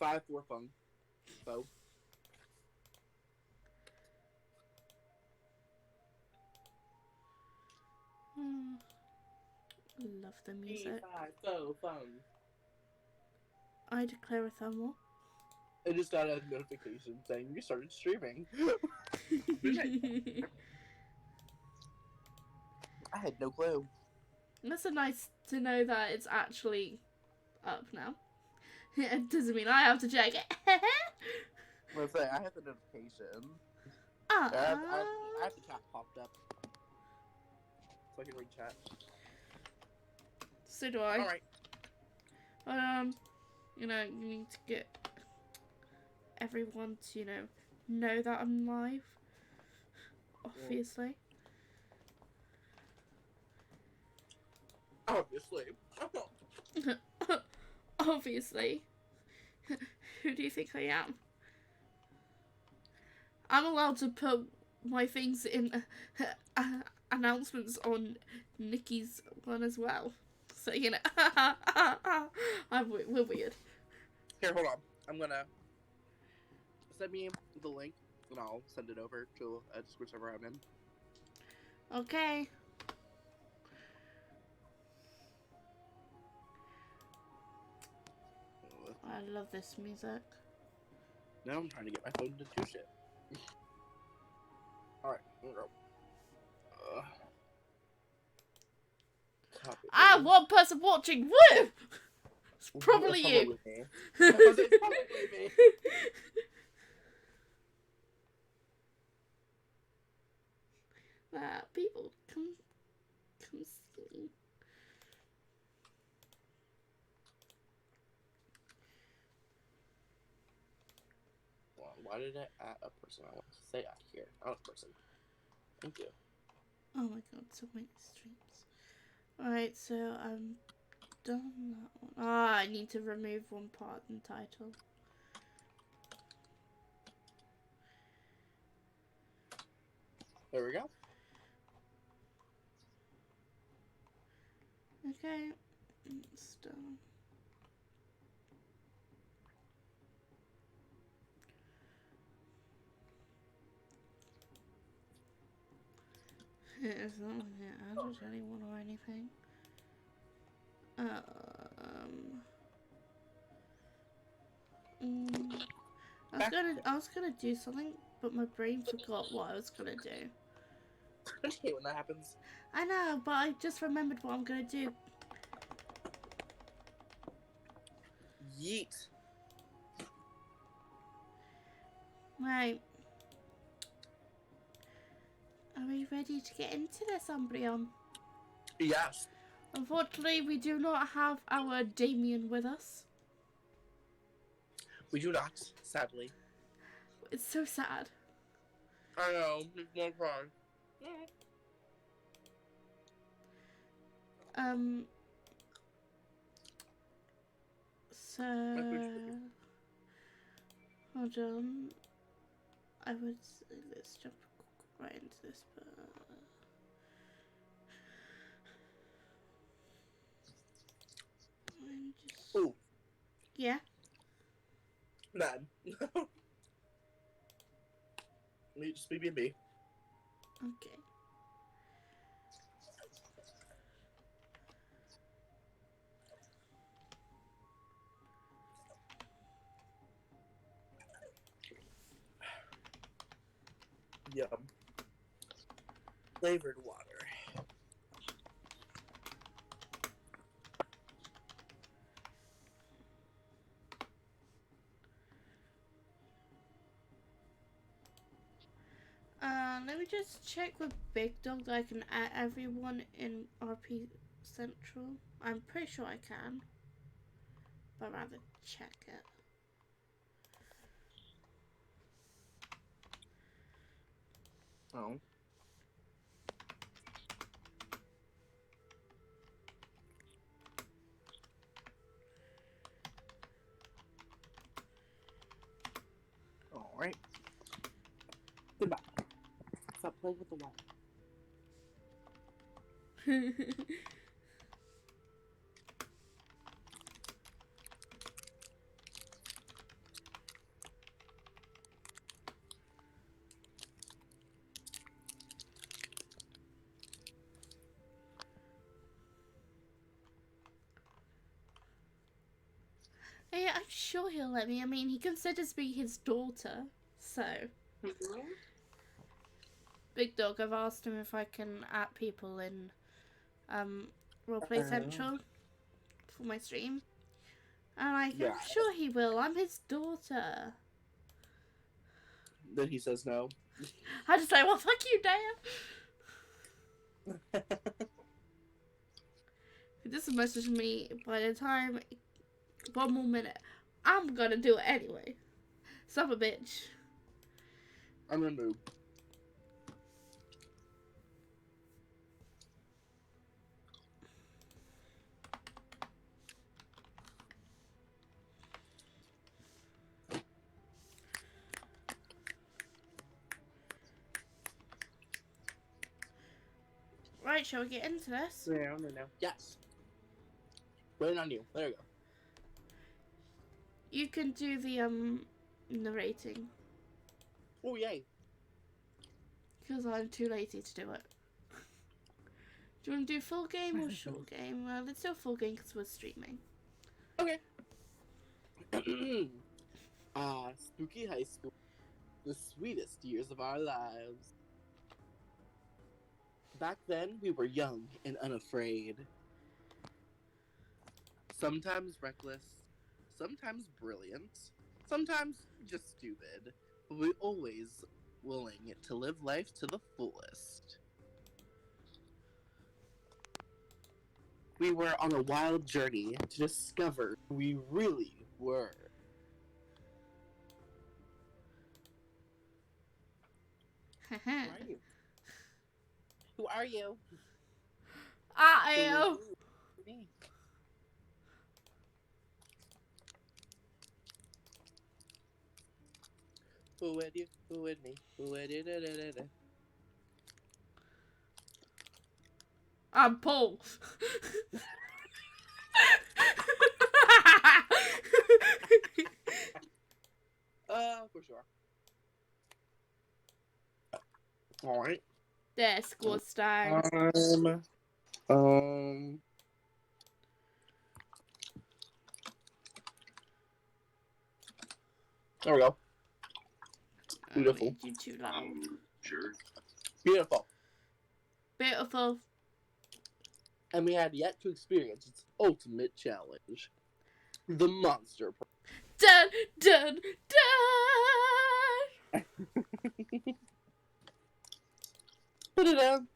5 4 fun. So. Love the music. 5 4 fun. I declare a thermal. I just got a notification saying you started streaming. I had no clue. It's nice to know that it's actually up now. It doesn't mean I have to check it. Let's say I had the notification. I I have the chat popped up. So I can read chat. So do I. Alright. You need to get everyone to, know that I'm live. Obviously. Obviously. Who do you think I am? I'm allowed to put my things in announcements on Nikki's one as well. So, we're weird. Here, hold on. I'm gonna send me the link and I'll send it over to a Discord server I'm in. Okay. I love this music. Now I'm trying to get my phone to do shit. Alright, here we go. One person watching. Woo! It's probably you. It's probably me. People come see. Why did I add a person? I want to say add here. Not a person. Thank you. Oh my god, so many streams. Alright, so I'm done that one. I need to remove one part in the title. There we go. Okay, it's done. It's not like it added anyone or anything. I was gonna do something, but my brain forgot what I was gonna do. I hate when that happens. I know, but I just remembered what I'm gonna do. Yeet. Right. Are we ready to get into this, Umbreon? Yes. Unfortunately, we do not have our Damien with us. We do not, sadly. It's so sad. I know. It's no fun. So hold on. I would say let's jump right into this, but just... Ooh. Yeah. None. Just BB&B. Okay. Yum. Flavored water. Let me just check with Big Dog that I can add everyone in RP Central. I'm pretty sure I can, but I'd rather check it. Oh. Alright. Goodbye. Stop playing with the wall. sure he'll let me. I mean, he considers me his daughter, so. Big Dog, I've asked him if I can add people in Roleplay Central for my stream. And I'm sure he will. I'm his daughter. Then he says no. I just say, well, fuck you, Dad. If he doesn't message me by the time 1 more minute, I'm gonna do it anyway. Son of a bitch. I'm gonna move. Right, shall we get into this? Yeah, no. Yes. Waiting on you. There you go. You can do the narrating. Oh yay! Because I'm too lazy to do it. Do you want to do full game or short game? Well, let's do a full game because we're streaming. Okay. Spooky high school. The sweetest years of our lives. Back then, we were young and unafraid. Sometimes reckless, sometimes brilliant, sometimes just stupid, but we always willing to live life to the fullest. We were on a wild journey to discover who we really were. Who are you? Who are you? I am. Me. Who would you? Who would me? Who would you? Da. I'm Paul. For sure. All right. There, score stars. There we go. I Beautiful. made you too loud. Sure. Beautiful. Beautiful. And we had yet to experience its ultimate challenge. The monster. Dun, dun, dun! Put it down.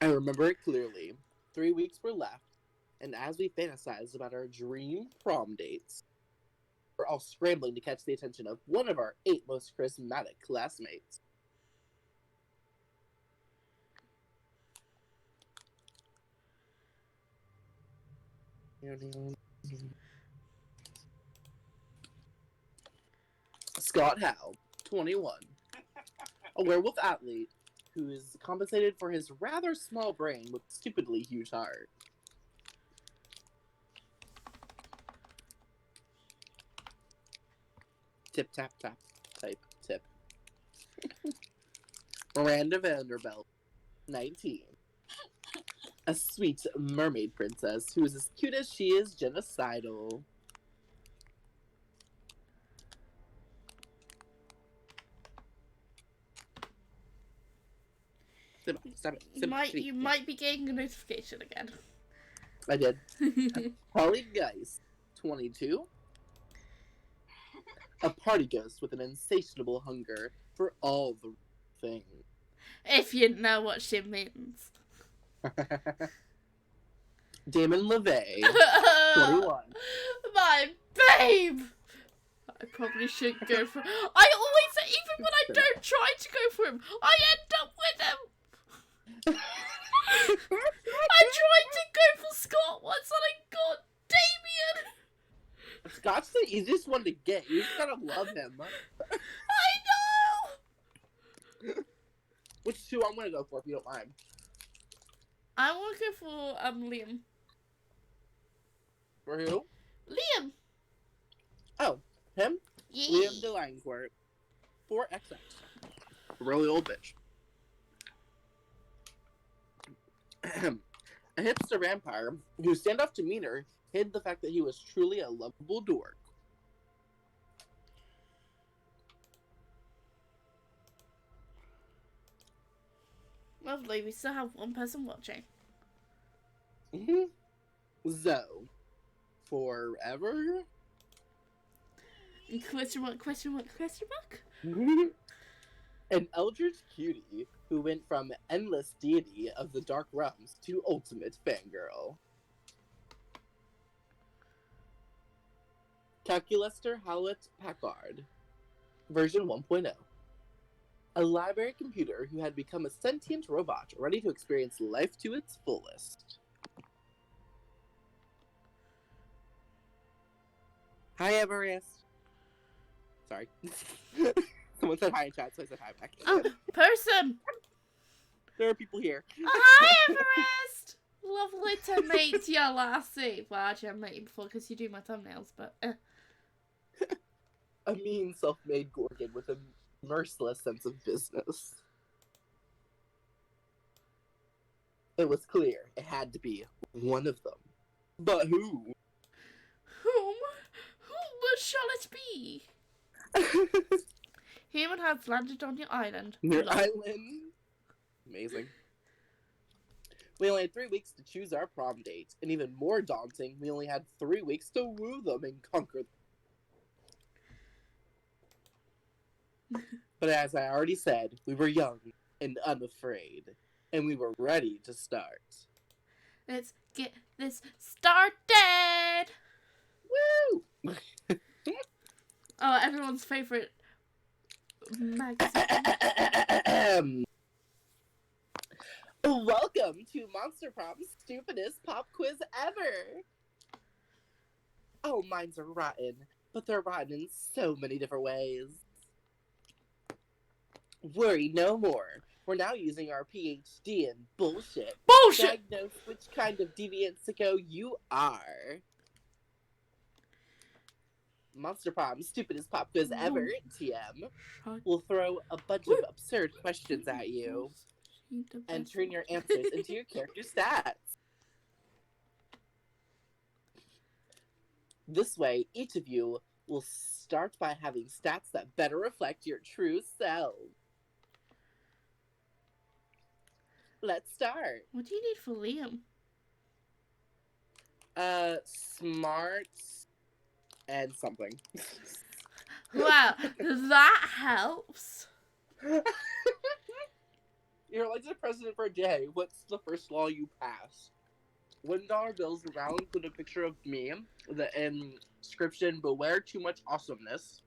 I remember it clearly. 3 weeks were left, and as we fantasized about our dream prom dates, we're all scrambling to catch the attention of one of our 8 most charismatic classmates. Scott Howe, 21, a werewolf athlete who is compensated for his rather small brain with stupidly huge heart. Tip tap tap type tip. Miranda Vanderbilt, 19. A sweet mermaid princess who is as cute as she is genocidal. Stop it. You might be getting a notification again. I did. Holly Geist, 22. A party ghost with an insatiable hunger for all the things. If you know what she means. Damon LeVay, 21. My babe! I probably should go for... I always, even when I don't try to go for him, I end up with him! I tried to go for Scott once and I got Damien! Scott's the easiest one to get. You just gotta love him. I know! Which two I'm gonna go for if you don't mind. I want to go for Liam. For who? Liam! Oh, him? Yeah. Liam Delancourt. 4XX. Really old bitch. A hipster vampire whose standoff demeanor hid the fact that he was truly a lovable dork. Lovely, we still have one person watching. Zoe. Forever? Question mark, question mark, question mark? An eldritch cutie who went from endless deity of the dark realms to ultimate fangirl. Calculaster Hewlett Packard, version 1.0. A library computer who had become a sentient robot ready to experience life to its fullest. Hi, Everest. Sorry. Someone said hi in chat, so I said hi back. Oh, person! There are people here. Oh, hi, Everest! Lovely to meet you, lassie. Well, actually, I've met you before because you do my thumbnails, but... A mean, self-made Gorgon with a merciless sense of business. It was clear it had to be one of them. But who? Whom shall it be? Human has landed on your island. Your island? Amazing. We only had 3 weeks to choose our prom date, and even more daunting, we only had 3 weeks to woo them and conquer them. But as I already said, we were young and unafraid, and we were ready to start. Let's get this started! Woo! Oh, everyone's favourite magazine. Welcome to Monster Prom's stupidest pop quiz ever! Oh, minds are rotten, but they're rotten in so many different ways. Worry no more. We're now using our PhD in bullshit. Bullshit! To diagnose which kind of deviant sicko you are. Monster Prom, stupidest pop quiz ever, TM. We'll throw a bunch of absurd questions at you and turn your answers into your character stats. This way, each of you will start by having stats that better reflect your true self. Let's start. What do you need for Liam? Smart and something. Wow, that helps. You're elected president for a day. What's the first law you pass? $1 bills now include a picture of me, the inscription, "Beware too much awesomeness."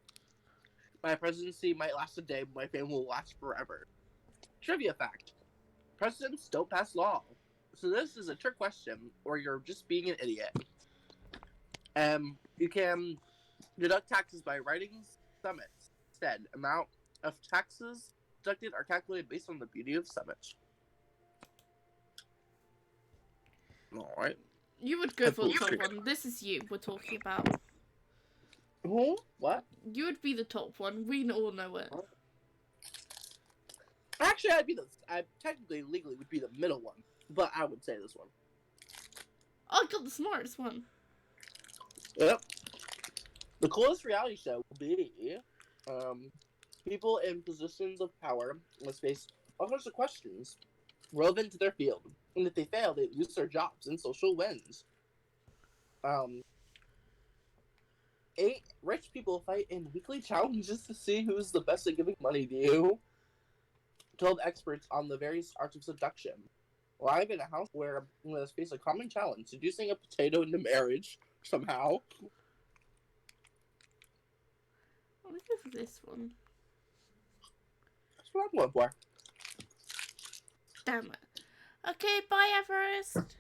My presidency might last a day, but my fame will last forever. Trivia fact. Presidents don't pass law. So this is a trick question, or you're just being an idiot. You can deduct taxes by writing summits. Instead, amount of taxes deducted are calculated based on the beauty of summits. Alright. You would go for the top one. This is you we're talking about. Who? What? You would be the top one. We all know it. Actually, I technically, legally would be the middle one, but I would say this one. I got the smartest one. Yep. The coolest reality show will be, people in positions of power must face all sorts of questions relevant to their field, and if they fail, they lose their jobs and social wins. 8 rich people fight in weekly challenges to see who's the best at giving money to you. 12 experts on the various arts of seduction. Live in a house where you must face a common challenge, seducing a potato into marriage, somehow. I'm gonna go for this one. That's what I'm going for. Damn it. Okay, bye, Everest.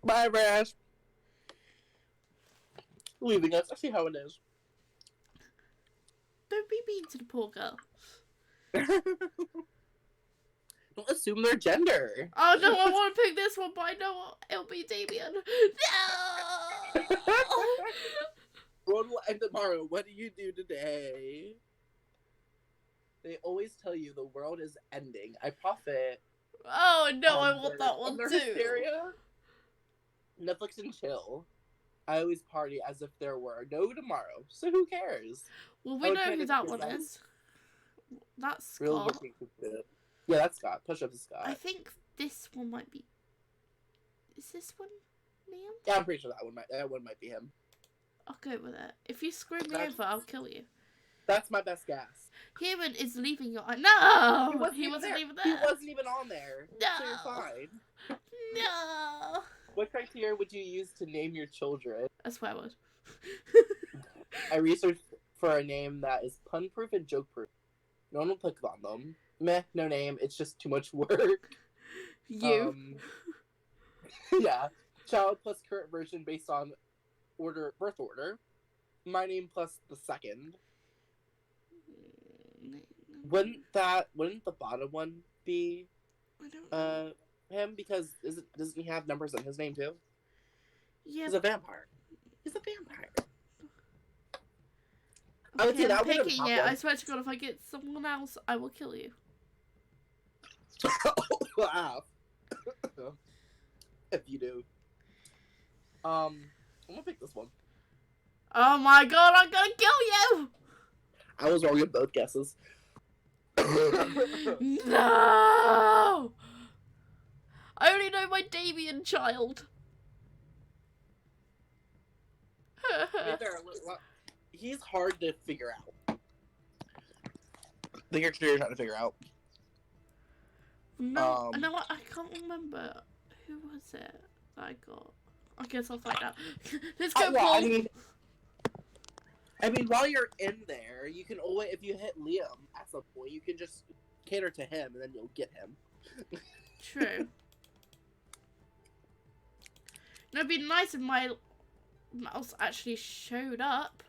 Bye, Rash. Leaving us. I see how it is. Don't be mean to the poor girl. Don't assume their gender. Oh no, I want to pick this one, but I know it'll be Damien. No! World will end tomorrow. What do you do today? They always tell you the world is ending. I profit. Oh no, I want that one their too. hysteria. Netflix and chill. I always party as if there were no tomorrow, so who cares? Well, we know who that one is. That's Real Scott. Yeah, that's Scott. Push up to Scott. I think this one might be... Is this one Liam? Yeah, I'm pretty sure that one might be him. I'll go with it. If you screw me over, I'll kill you. That's my best guess. Human is leaving your... No! He wasn't even there. He wasn't even on there. No! So you're fine. No! What criteria would you use to name your children? A swear word. I researched for a name that is pun-proof and joke-proof. No one will click on them. Meh, no name. It's just too much work. You. Yeah. Child plus current version based on birth order. My name plus the second. Wouldn't the bottom one be I don't know. him? Because doesn't he have numbers in his name too? Yeah. He's a vampire. He's a vampire. Okay, I would say that I'm would picking be it. I swear to God, if I get someone else, I will kill you. Wow. If you do. I'm gonna pick this one. Oh my God, I'm gonna kill you! I was wrong in both guesses. No! I only know my Damien child. He's hard to figure out. The character you're trying to figure out. No, no, I can't remember. Who was it that I got? I guess I'll find out. Let's go, well, Paul! I mean, while you're in there, you can always, if you hit Liam at some point, you can just cater to him, and then you'll get him. True. It'd be nice if my mouse actually showed up.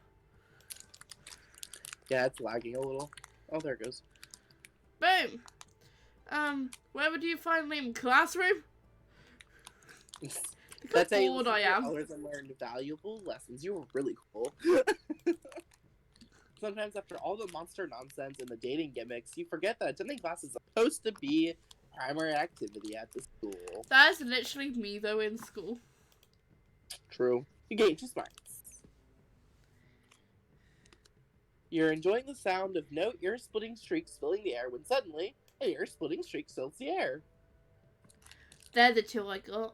Yeah, it's lagging a little. Oh, there it goes. Boom! Where would you find Liam? Classroom? That's how how bored I am. others and learn valuable lessons. You were really cool. Sometimes after all the monster nonsense and the dating gimmicks, you forget that attending class is supposed to be primary activity at the school. That is literally me, though, in school. True. You gauge your smarts. You're enjoying the sound of no ear-splitting shrieks filling the air when suddenly, an ear-splitting shriek fills the air. They're the two I got.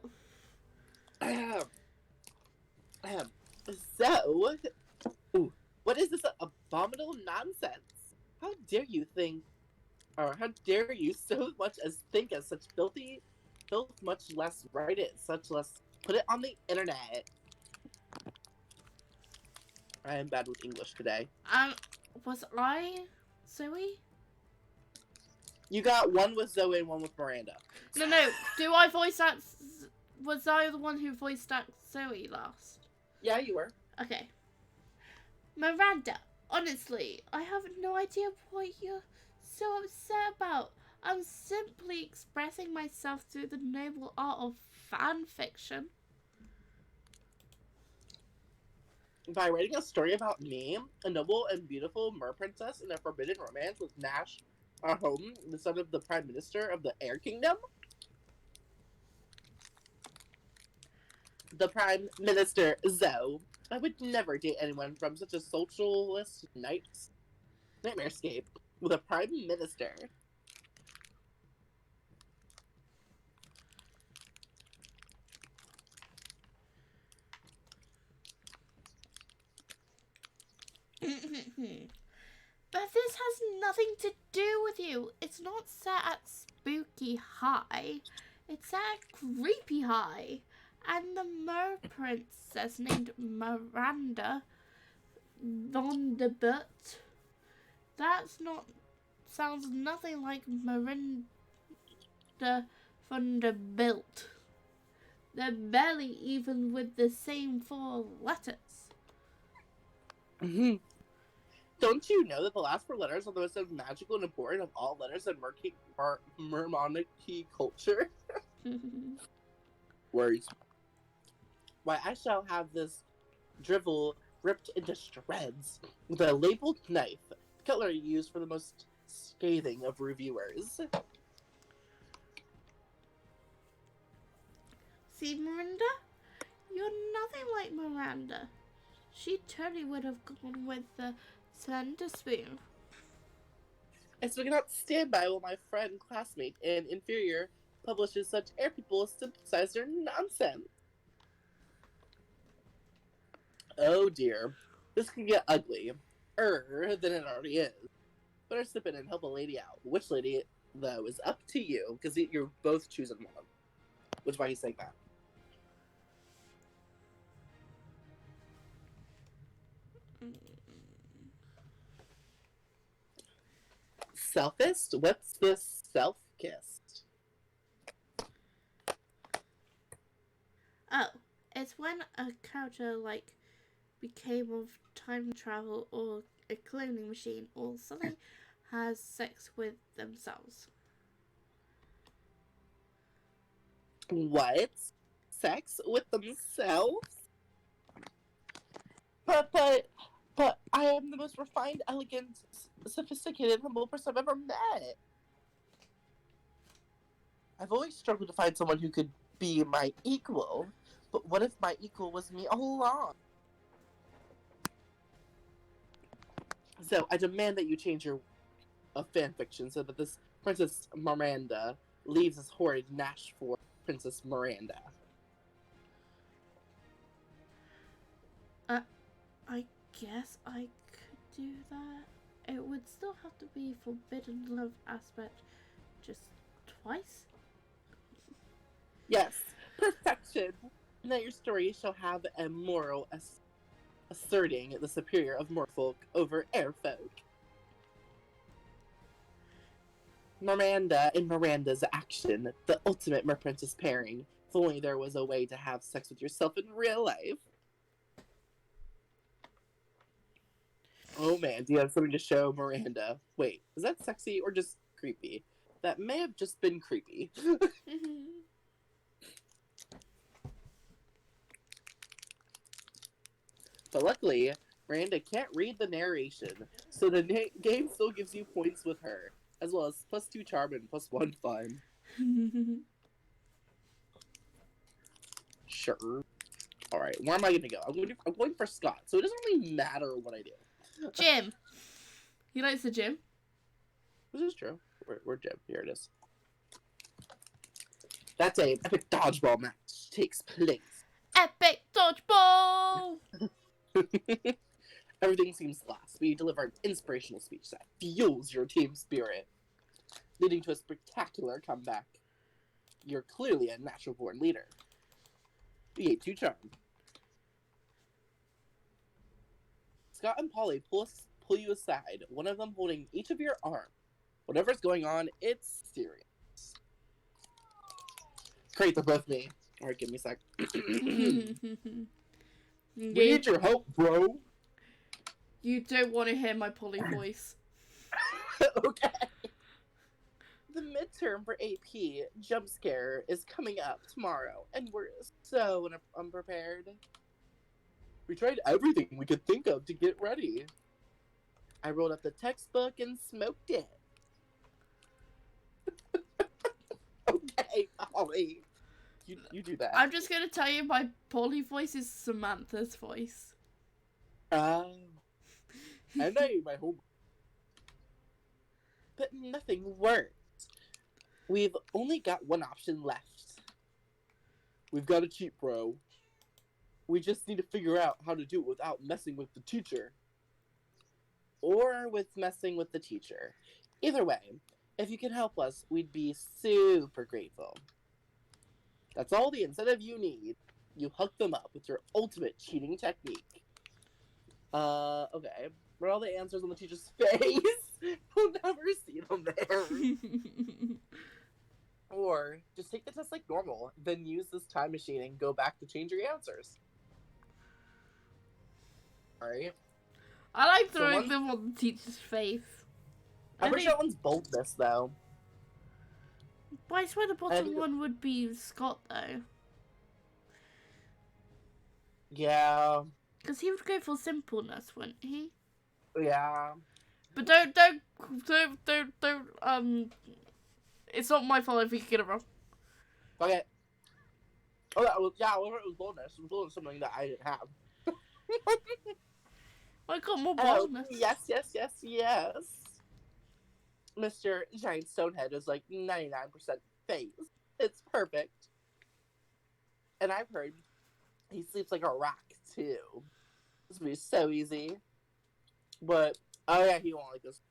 So, what is this abominable nonsense? How dare you so much as think of such filth, much less write it, such less put it on the internet. I am bad with English today. Was I Zoe? You got one with Zoe and one with Miranda. No, do I voice act... Was I the one who voiced act Zoe last? Yeah, you were. Okay. Miranda, honestly, I have no idea what you're so upset about. I'm simply expressing myself through the noble art of fan fiction. By writing a story about me, a noble and beautiful mer princess in a forbidden romance with Nash, our home, the son of the Prime Minister of the Air Kingdom. The Prime Minister, Zoe. I would never date anyone from such a socialist nightmarescape with a Prime Minister. But this has nothing to do with you. It's not set at Spooky High. It's at Creepy High. And the mer princess named Miranda Vanderbilt. Sounds nothing like Miranda Vanderbilt. They're barely even with the same 4 letters. Don't you know that the last 4 letters are the most magical and important of all letters in Mermonarchy culture? Words. Why, I shall have this drivel ripped into shreds with a labeled knife, the cutlery used for the most scathing of reviewers. See, Miranda? You're nothing like Miranda. She totally would have gone with the slender spoon. I still cannot stand by while my friend, classmate, and inferior publishes such air people synthesizer nonsense. Oh dear. This can get ugly. Than it already is. Better step in and help a lady out. Which lady, though, is up to you, because you're both choosing one. Which is why he's saying that. Selfist? What's the self-kissed? Oh, it's when a character, like, became of time travel or a cloning machine or something has sex with themselves. What? Sex with themselves? But I am the most refined, elegant, sophisticated, humble person I've ever met. I've always struggled to find someone who could be my equal. But what if my equal was me all along? So I demand that you change your fanfiction so that this Princess Miranda leaves this horrid Nash for Princess Miranda. I guess I could do that. It would still have to be forbidden love aspect just twice. Yes, perfection. And that your story shall have a moral asserting the superior of morfolk over airfolk. Miranda and Miranda's action, the ultimate merprincess pairing. If only there was a way to have sex with yourself in real life. Oh man, do you have something to show Miranda? Wait, is that sexy or just creepy? That may have just been creepy. But luckily, Miranda can't read the narration, so the game still gives you points with her, as well as +2 charm and +1 fun. Sure. Alright, where am I gonna go? I'm going for Scott, so it doesn't really matter what I do. Gym. He likes the gym. This is true. We're Jim. Here it is. That's an epic dodgeball match takes place. Epic dodgeball! Everything seems lost, but you deliver an inspirational speech that fuels your team spirit, leading to a spectacular comeback. You're clearly a natural-born leader. You ate 2 charm. Scott and Polly pull you aside, one of them holding each of your arm. Whatever's going on, it's serious. Great, they're both me. Alright, give me a sec. We need your help, bro. You don't want to hear my Polly voice. Okay. The midterm for AP Jump Scare is coming up tomorrow, and we're so unprepared. We tried everything we could think of to get ready. I rolled up the textbook and smoked it. Okay, Polly. You do that. I'm just going to tell you my Polly voice is Samantha's voice. And I ate my homework. But nothing worked. We've only got one option left. We've got to cheat, bro. We just need to figure out how to do it without messing with the teacher. Or with messing with the teacher. Either way, if you can help us, we'd be super grateful. That's all the incentive you need. You hook them up with your ultimate cheating technique. Okay. What are all the answers on the teacher's face? We'll never see them there. Or just take the test like normal, then use this time machine and go back to change your answers. Alright. I like throwing them on the teacher's face. I wish that one's boldness, though. But I swear the bottom one would be Scott, though. Yeah. Because he would go for simpleness, wouldn't he? Yeah. But don't, it's not my fault if you get it wrong. Okay. Oh, that was, yeah, well, it was bonus. It was bonus something that I didn't have. I got more Oh, bonus. yes. Mr. Giant Stonehead is like 99% face. It's perfect. And I've heard he sleeps like a rock, too. This would be so easy. But, oh yeah, he won't like this.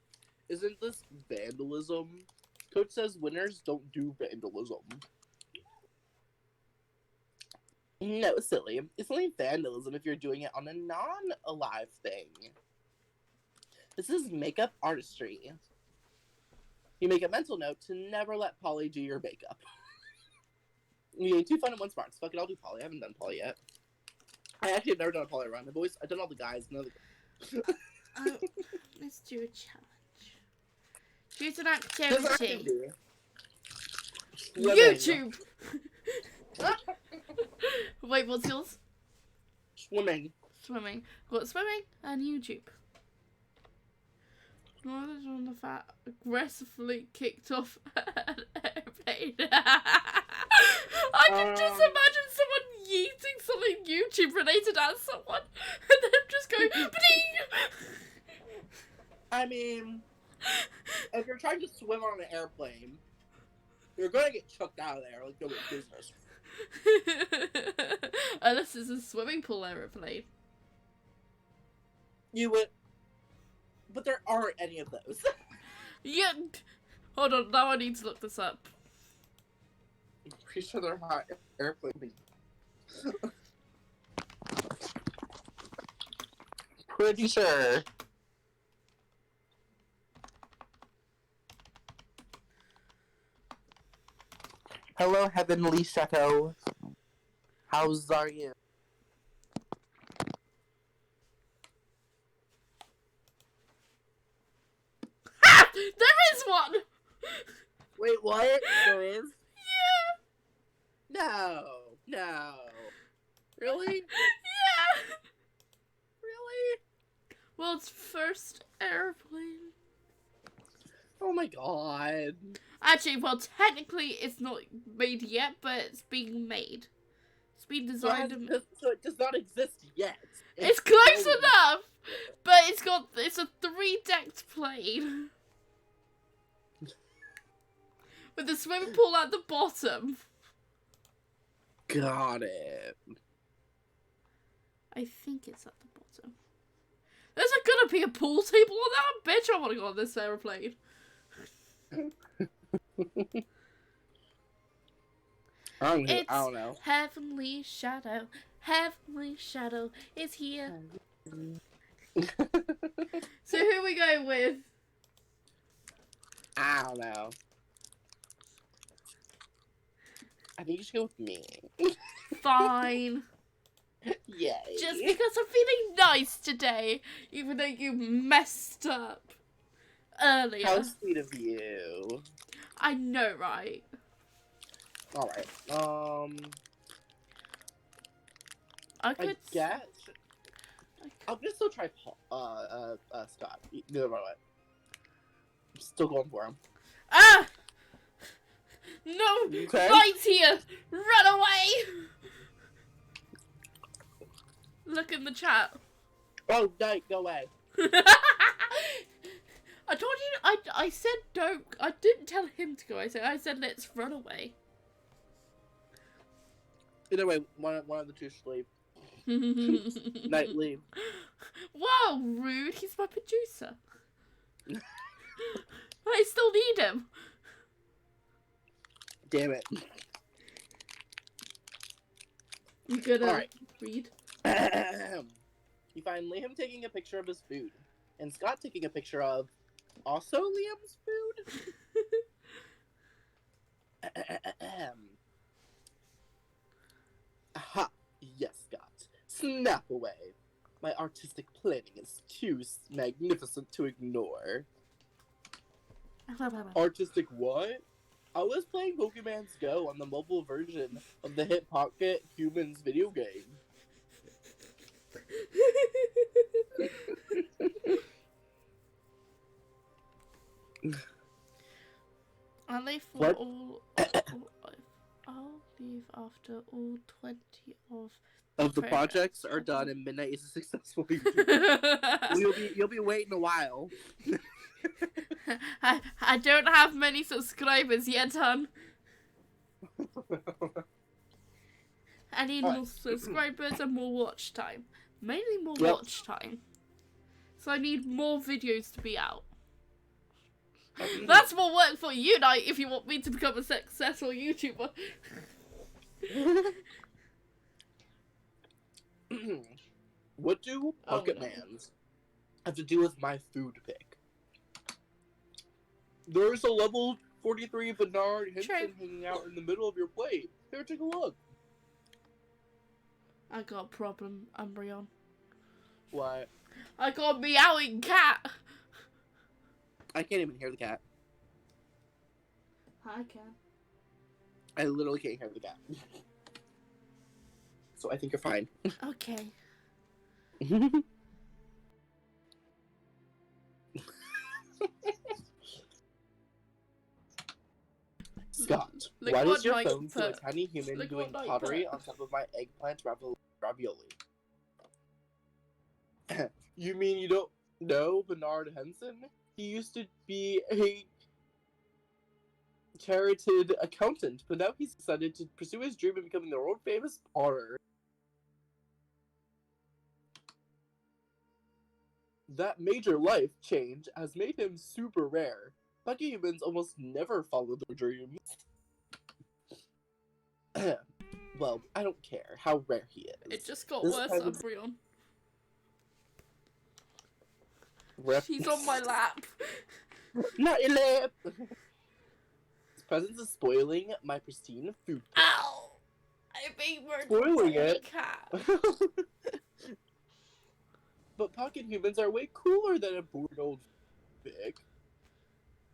Isn't this vandalism? Coach says winners don't do vandalism. No, silly. It's only vandalism if you're doing it on a non-alive thing. This is makeup artistry. You make a mental note to never let Polly do your makeup. You get 2 fun and 1 smart. Fuck it, I'll do Polly. I haven't done Polly yet. I actually have never done a Polly run. I've done all the guys. None of the... Oh, let's do a challenge. Choose an activity. YouTube! Wait, what's yours? Swimming. Swimming. Got swimming and YouTube. Knowledge on the fat aggressively kicked off an airplane. I can just imagine someone yeeting something YouTube related at someone and then just going ba-ding! I mean, if you're trying to swim on an airplane, you're gonna get chucked out of there like nobody's business. Unless it's a swimming pool aeroplane. You would, but there aren't any of those. Yeah. Hold on, now I need to look this up. I'm pretty sure they're hot airplane. Pretty sure. Hello, Heavenly Chateau. How's are you? Ah! There is one! Wait, what? There is? Yeah! No. Really? Yeah! Really? World's first airplane. Oh my god. Actually, well, technically it's not made yet, but it's being made. It's been designed. So it does not exist yet. It's close enough, but it's a 3-decked plane with a swimming pool at the bottom. Got it. I think it's at the bottom. There's gonna be a pool table on that. Bitch, I want to go on this airplane. I don't know. Heavenly Shadow. Heavenly Shadow is here. So who are we going with? I don't know. I think you should go with me. Fine. Yay. Just because I'm feeling nice today, even though you messed up earlier. How sweet of you. I know, right? Alright. I could. guess. I'm gonna still try Scott. Neither way. I'm still going for him. Ah! No! Okay. Light's here! Run away! Look in the chat. Oh, no, go away. I told you, I said don't, I didn't tell him to go, I said let's run away. Either way, one of the two sleep. Nightly. Wow, rude, he's my producer. I still need him. Damn it. You gonna Right. read? You find Liam taking a picture of his food, and Scott taking a picture of also Liam's food. Aha! Yes, Scott. Snap away. My artistic planning is too magnificent to ignore. Artistic what? I was playing Pokemon's Go on the mobile version of the hit Pocket Humans video game. I'll leave for What? I'll leave after all 20 of the projects are done and Midnight is a successful YouTuber. You'll be waiting a while. I don't have many subscribers yet, hon. I need more subscribers and more watch time. Mainly more watch time. So I need more videos to be out. That's more work for you, Knight, if you want me to become a successful YouTuber. What do Pocket Mans have to do with my food pick? There's a level 43 Bernard Henson hanging out in the middle of your plate. Here, take a look. I got a problem, Umbreon. What? I got a meowing cat. I can't even hear the cat. I can. I literally can't hear the cat. So I think you're fine. Okay. Scott, why does your phone feel a tiny human doing pottery on top of my eggplant ravioli? You mean you don't know Bernard Henson? He used to be a chartered accountant, but now he's decided to pursue his dream of becoming the world famous potter. That major life change has made him super rare. Lucky humans almost never follow their dreams. Well, I don't care how rare he is. It just got worse, Umbreon. She's on my lap. Not your lap! His presence is spoiling my pristine food. Ow! I being murdered spoiling by a it. cat. But pocket humans are way cooler than a bored old pig.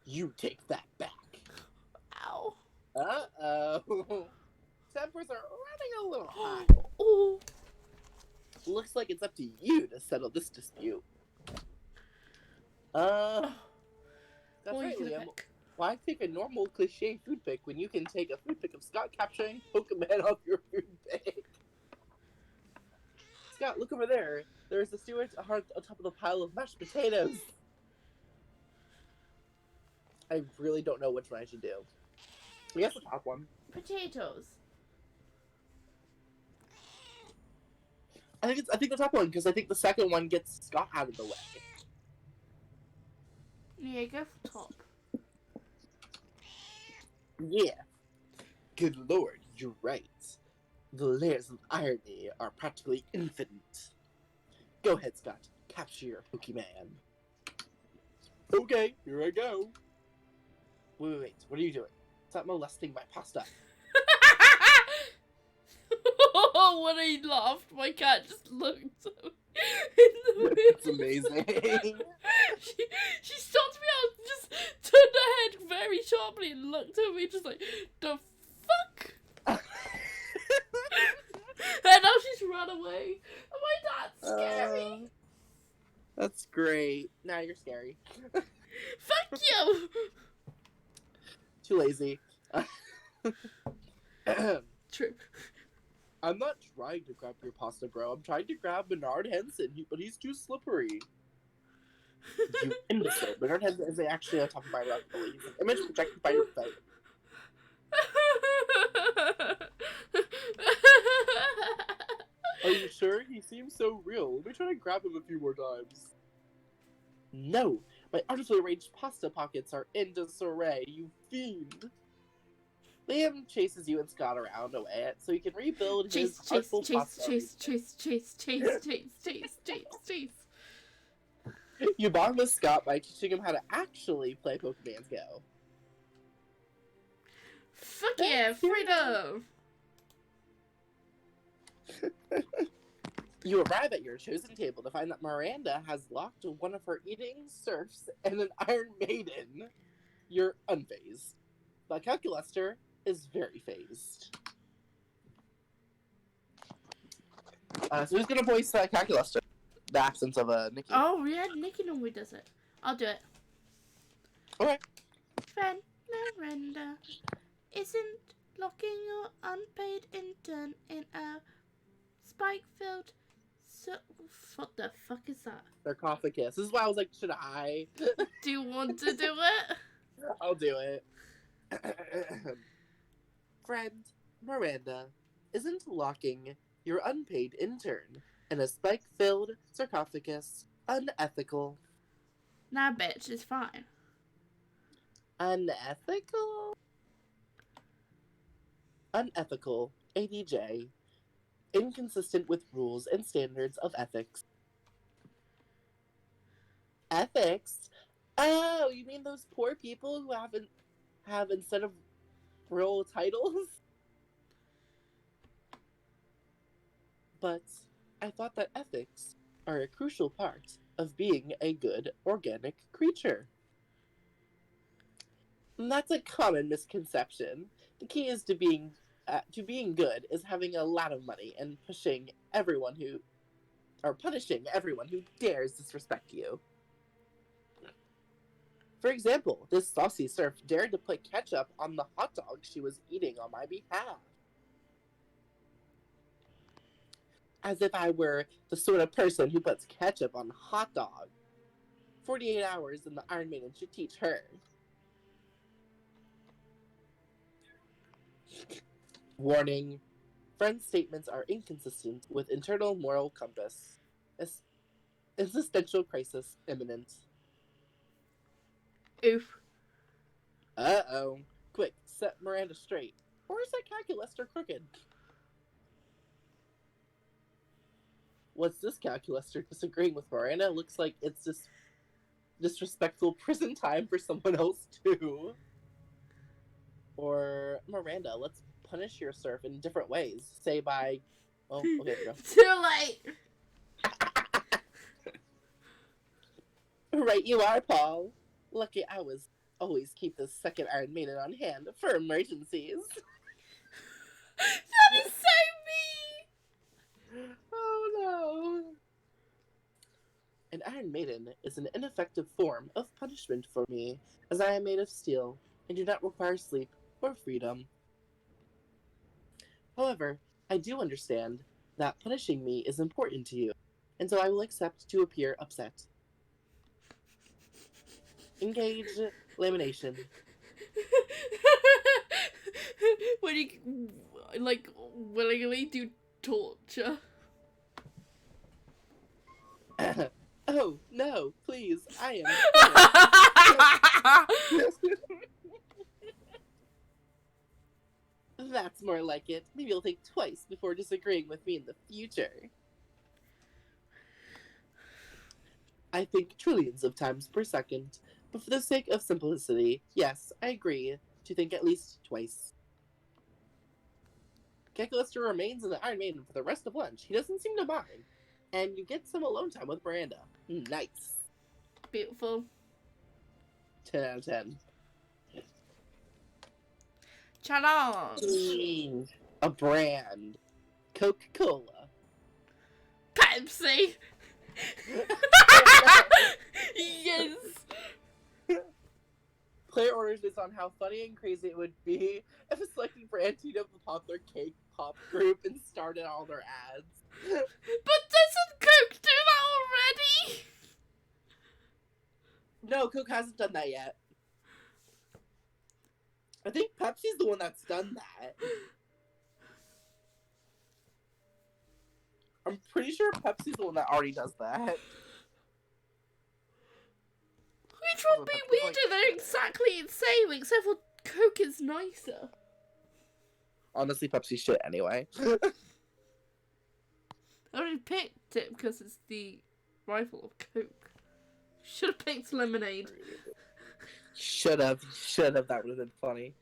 You take that back. Ow. Uh-oh. Tempers are running a little high. Oh. Looks like it's up to you to settle this dispute. That's right, Liam. Why take a normal cliche food pick when you can take a food pick of Scott capturing Pokemon off your food pick? Scott, look over there. There's the Stewart's heart on top of the pile of mashed potatoes. I really don't know which one I should do. I guess the top one. Potatoes. I think the top one, because I think the second one gets Scott out of the way. Yeah, go for top. Yeah. Good lord, you're right. The layers of irony are practically infinite. Go ahead, Scott. Capture your Pokemon. Okay, here I go. Wait. What are you doing? Stop molesting my pasta. Oh, when I laughed, my cat just looked in the It's amazing. She stopped me out, just turned her head very sharply and looked at me just like, the fuck? And now she's run away. Oh, my dad's scary. That's great. Nah, you're scary. Fuck you! Too lazy. True. I'm not trying to grab your pasta, bro. I'm trying to grab Bernard Henson, but he's too slippery. You imbecile. Bernard Henson is actually on top of my ravioli. He's an image projected by your phone. Are you sure? He seems so real. Let me try to grab him a few more times. No! My artificially arranged pasta pockets are in disarray, you fiend! Liam chases you and Scott around away so he can rebuild his artful pasta. Chase. You bond with Scott by teaching him how to actually play Pokemon Go. Fuck yeah, freedom! You arrive at your chosen table to find that Miranda has locked one of her eating serfs and an Iron Maiden. You're unfazed. But Calculaster is very phased. So who's gonna voice Calculaster? The absence of Nikki. Oh yeah, Nikki normally does it. I'll do it. Okay. Friend Miranda isn't locking your unpaid intern in a spike-filled... What the fuck is that? Sarcophagus. This is why I was like, should I? Do you want to do it? I'll do it. Friend, Miranda, isn't locking your unpaid intern in a spike-filled sarcophagus unethical? Nah, bitch, it's fine. Unethical? Unethical, ADJ. Inconsistent with rules and standards of ethics. Ethics? Oh, you mean those poor people who have instead of real titles? But I thought that ethics are a crucial part of being a good organic creature. And that's a common misconception. The key is to being good is having a lot of money and punishing everyone who dares disrespect you. For example, this saucy serf dared to put ketchup on the hot dog she was eating on my behalf. As if I were the sort of person who puts ketchup on a hot dog. 48 hours and the Iron Maiden should teach her. Warning. Friend's statements are inconsistent with internal moral compass. Existential crisis imminent. Oof. Uh-oh. Quick, set Miranda straight. Or is that calculator crooked? What's this calculator disagreeing with Miranda? Looks like it's just disrespectful prison time for someone else too. Or Miranda, let's punish your serf in different ways. Say by... Oh, okay, there Too late! we go. Right you are, Paul. Lucky I always keep the second Iron Maiden on hand for emergencies. That is so mean! Oh no. An Iron Maiden is an ineffective form of punishment for me, as I am made of steel and do not require sleep or freedom. However, I do understand that punishing me is important to you, and so I will accept to appear upset. Engage lamination. When you, like, willingly do torture. Oh, no, please, I am... That's more like it. Maybe you'll think twice before disagreeing with me in the future. I think trillions of times per second, but for the sake of simplicity, yes, I agree to think at least twice. Kekalister remains in the Iron Maiden for the rest of lunch. He doesn't seem to mind. And you get some alone time with Miranda. Nice. Beautiful. 10 out of 10. Challenge. A brand. Coca-Cola. Pepsi. Yes. Player orders based on how funny and crazy it would be if a selected brand teamed up with the popular cake pop group and started all their ads. But doesn't Coke do that already? No, Coke hasn't done that yet. I think Pepsi's the one that's done that. I'm pretty sure Pepsi's the one that already does that. Which would be weirder? They're exactly the same, except for Coke is nicer. Honestly, Pepsi's shit anyway. I already picked it because it's the rival of Coke. Should have picked lemonade. Should have. That would have been funny.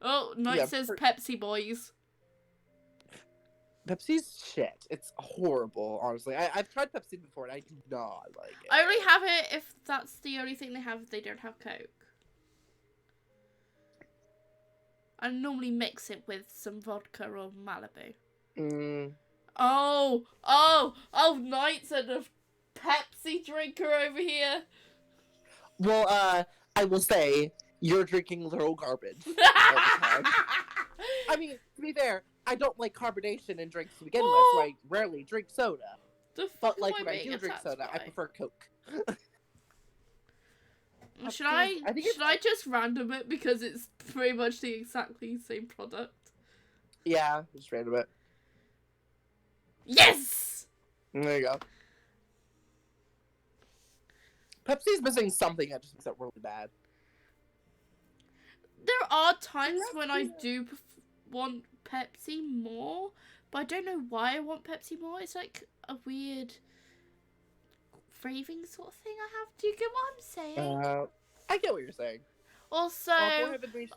Oh, Knight says Pepsi boys. Pepsi's shit. It's horrible, honestly. I've tried Pepsi before and I do not like it. I only have it if that's the only thing they have if they don't have Coke. I normally mix it with some vodka or Malibu. Oh, Knight's a Pepsi drinker over here. Well, I will say, You're drinking literal garbage all the time. I mean, to be fair, I don't like carbonation in drinks to begin with, so I rarely drink soda. The But like when I do drink soda, I prefer Coke. Should I just random it because it's pretty much the exactly same product? Yeah, just random it. Yes! There you go. Pepsi's missing something that just makes it really bad. There are times when I do want Pepsi more, but I don't know why I want Pepsi more. It's like a weird craving sort of thing I have. Do you get what I'm saying? I get what you're saying. Also,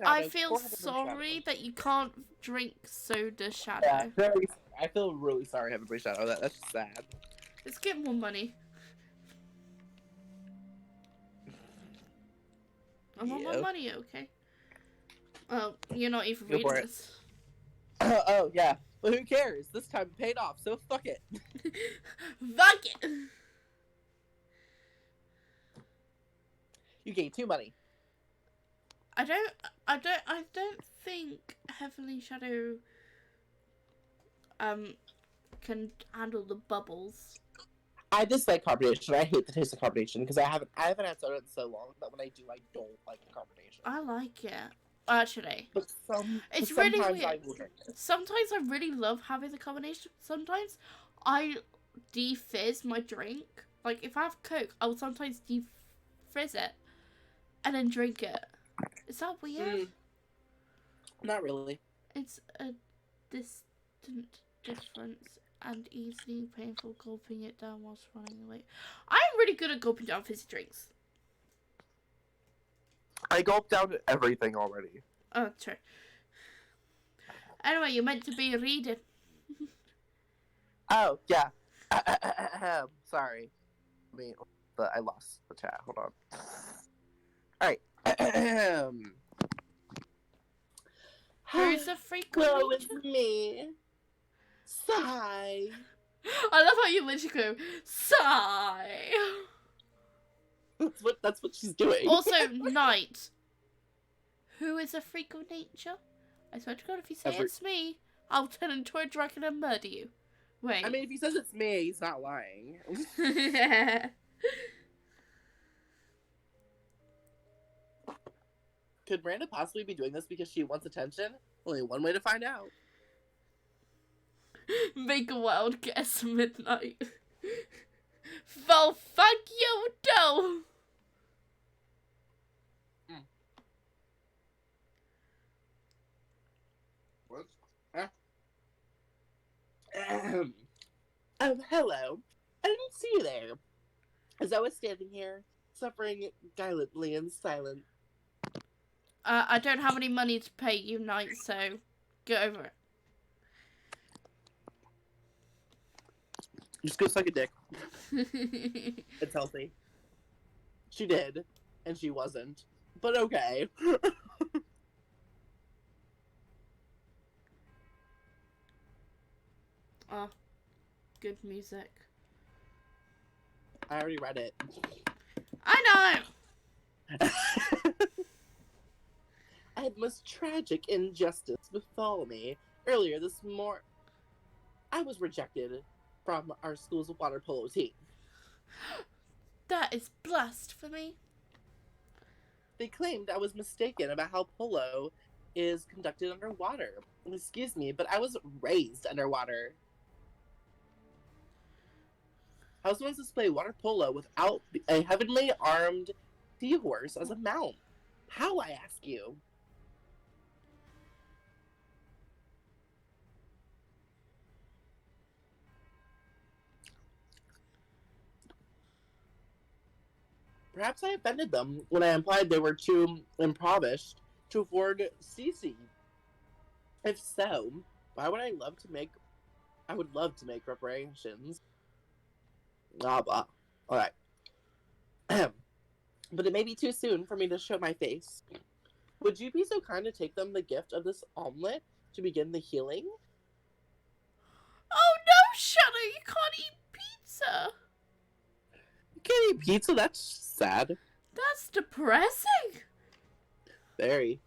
I feel sorry that you can't drink Soda Shadow. Yeah, I feel really sorry having Bree Shadow. That's just sad. Let's get more money. I want more money, okay? Oh, you're not even reading this. Oh, yeah. But who cares? This time it paid off, so fuck it. Fuck it! You gain 2 money. I don't think Heavenly Shadow can handle the bubbles. I dislike carbonation. I hate the taste of carbonation because I haven't had soda in so long that when I do, I don't like the carbonation. I like it. Actually, but it's really weird. I will drink it. Sometimes I really love having the combination. Sometimes I defizz my drink. Like if I have Coke, I will sometimes defizz it and then drink it. Is that weird? Not really. It's a distant difference and easily painful gulping it down whilst running away. I'm really good at gulping down fizzy drinks. I gulped down everything already. Oh, true. Anyway, you're meant to be reading. Oh, yeah. Sorry. But I lost the chat. Hold on. Alright. Who's the freak? Go with me. Sigh. I love how you literally go, sigh. That's what she's doing. Also, Knight. Who is a freak of nature? I swear to God, if you say it's me, I'll turn into a dragon and murder you. Wait. I mean, if he says it's me, he's not lying. Could Miranda possibly be doing this because she wants attention? Only one way to find out. Make a wild guess, Midnight. Well, fuck you, no! What? Huh? Hello. I didn't see you there. As I was standing here, suffering silently in silence. I don't have any money to pay you, Knight, so get over it. Just go suck a dick. It's healthy. She did, and she wasn't. But okay. Oh, good music. I already read it. I know! I had most tragic injustice befall me. Earlier this morning, I was rejected from our school's water polo team. That is blasphemy. They claimed I was mistaken about how polo is conducted underwater. Excuse me, but I was raised underwater. I was supposed to play water polo without a heavenly armed seahorse as a mount. How, I ask you? Perhaps I offended them when I implied they were too impoverished to afford CC. If so, why would I love to make... I would love to make reparations. Blah, blah. Alright. But it may be too soon for me to show my face. Would you be so kind to take them the gift of this omelet to begin the healing? Oh no, Shadow! You can't eat pizza! You can't eat pizza? That's sad. That's depressing! Very.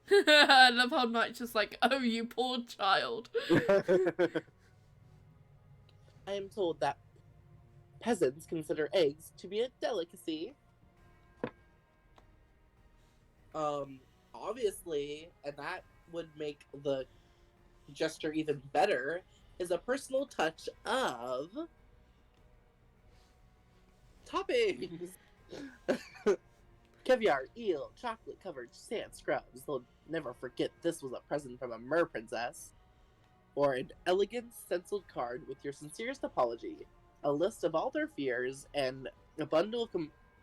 I love how Knight's just like, oh, you poor child. I am told that peasants consider eggs to be a delicacy. Obviously, and that would make the gesture even better, is a personal touch of toppings. Caviar, eel, chocolate-covered sand scrubs. They'll never forget this was a present from a mer princess. Or an elegant stenciled card with your sincerest apology, a list of all their fears, and a bundle of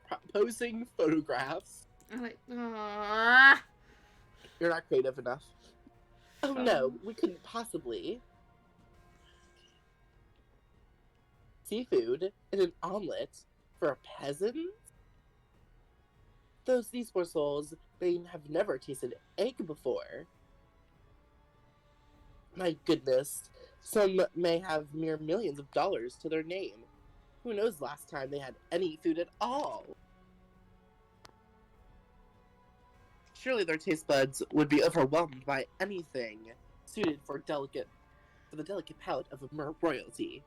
composing photographs. I'm like, aww. You're not creative enough. Oh no, we couldn't possibly. Seafood in an omelet for a peasant? These poor souls, they have never tasted egg before. My goodness, some may have mere millions of dollars to their name. Who knows last time they had any food at all? Surely their taste buds would be overwhelmed by anything suited for the delicate palate of a mer royalty.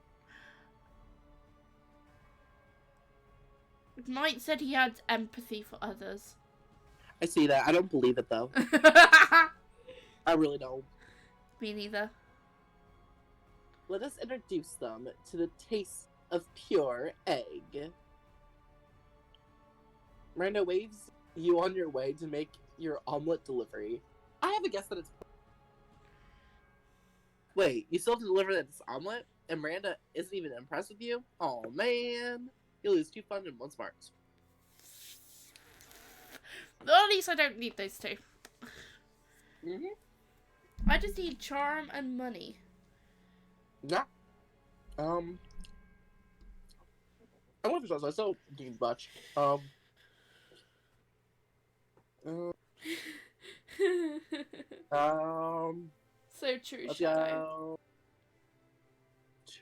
Knight said he had empathy for others. I see that. I don't believe it, though. I really don't. Me neither. Let us introduce them to the taste of pure egg. Miranda waves you on your way to make your omelet delivery. I have a guess that it's... Wait, you still have to deliver this omelet? And Miranda isn't even impressed with you? Oh man. You lose 2 fun and 1 smart. Well, at least I don't need those 2. Mm-hmm. I just need charm and money. Yeah. I want to I still need much. So true, Let's Shadow. go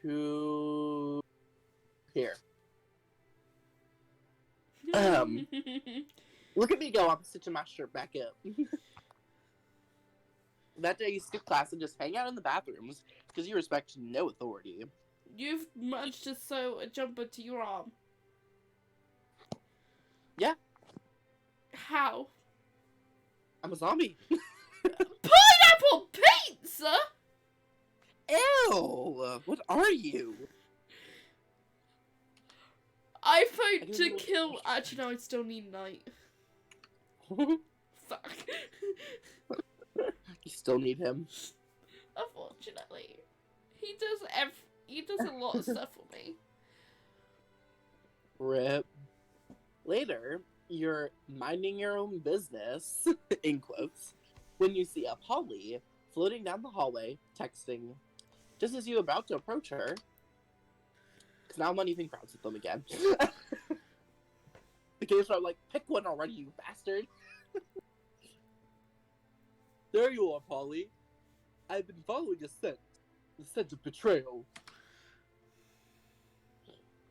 to here. Look at me go, I'm stitching my shirt back up. That day you skip class and just hang out in the bathrooms because you respect no authority. You've managed to sew a jumper to your arm. Yeah. How? I'm a zombie. Pineapple pizza? Ew! What are you? I vote to kill... Actually, no, I still need Knight. Fuck. You still need him. Unfortunately. He does a lot of stuff for me. Rip. Later, you're minding your own business, in quotes, when you see a Polly floating down the hallway, texting. Just as you're about to approach her, because now I'm uneven crowds with them again. The kids are like, pick one already, you bastard. There you are, Polly. I've been following a scent. The scent of betrayal.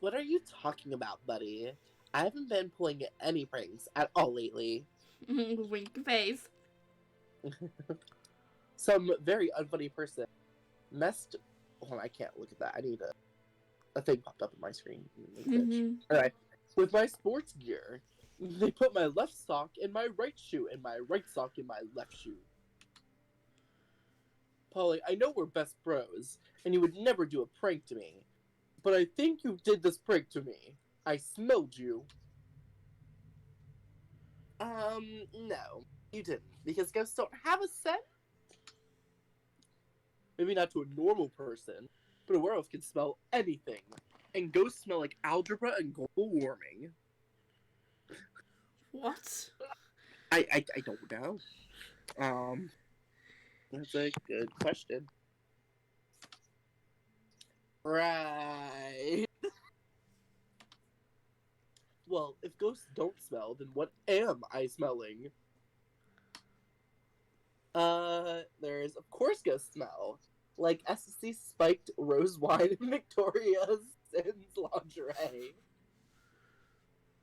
What are you talking about, buddy? I haven't been pulling any pranks at all lately. Wink face. Some very unfunny person messed... Hold on, I can't look at that. I need a thing popped up on my screen. Alright. With my sports gear, they put my left sock in my right shoe and my right sock in my left shoe. Polly, I know we're best bros, and you would never do a prank to me, but I think you did this prank to me. I smelled you. No, you didn't, because ghosts don't have a scent. Maybe not to a normal person, but a werewolf can smell anything, and ghosts smell like algebra and global warming. What? I don't know. That's a good question. Right. Well, if ghosts don't smell, then what am I smelling? There is, of course, ghost smell. Like SSC spiked rose wine and Victoria's Sins lingerie.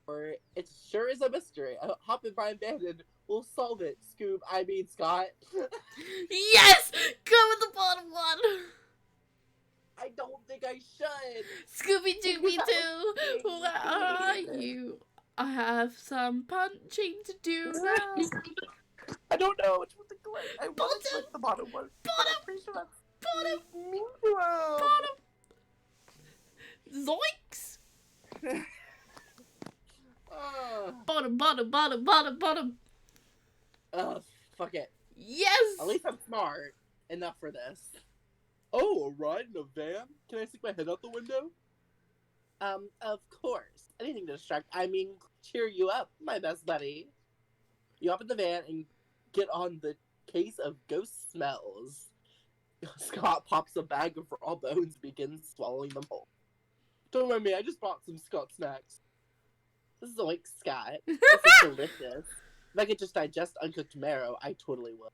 or it sure is a mystery. Hop in my van and we'll solve it, Scott. Yes! Go with the bottom one! I don't think I should. Scooby Dooby Doo! Where are you? I have some punching to do now. I don't know which one to click. I want to click the bottom one. Bottom! I'm pretty sure that's Bottom! Umbreon. Zoinks! uh, Bottom. Fuck it. Yes! At least I'm smart enough for this. Oh, a ride in a van? Can I stick my head out the window? Of course. Anything to cheer you up, my best buddy. You hop in the van and get on the case of ghost smells. Scott pops a bag of raw bones and begins swallowing them whole. Don't mind me, I just bought some Scott snacks. This is like Scott. This is delicious. If I could just digest uncooked marrow, I totally would.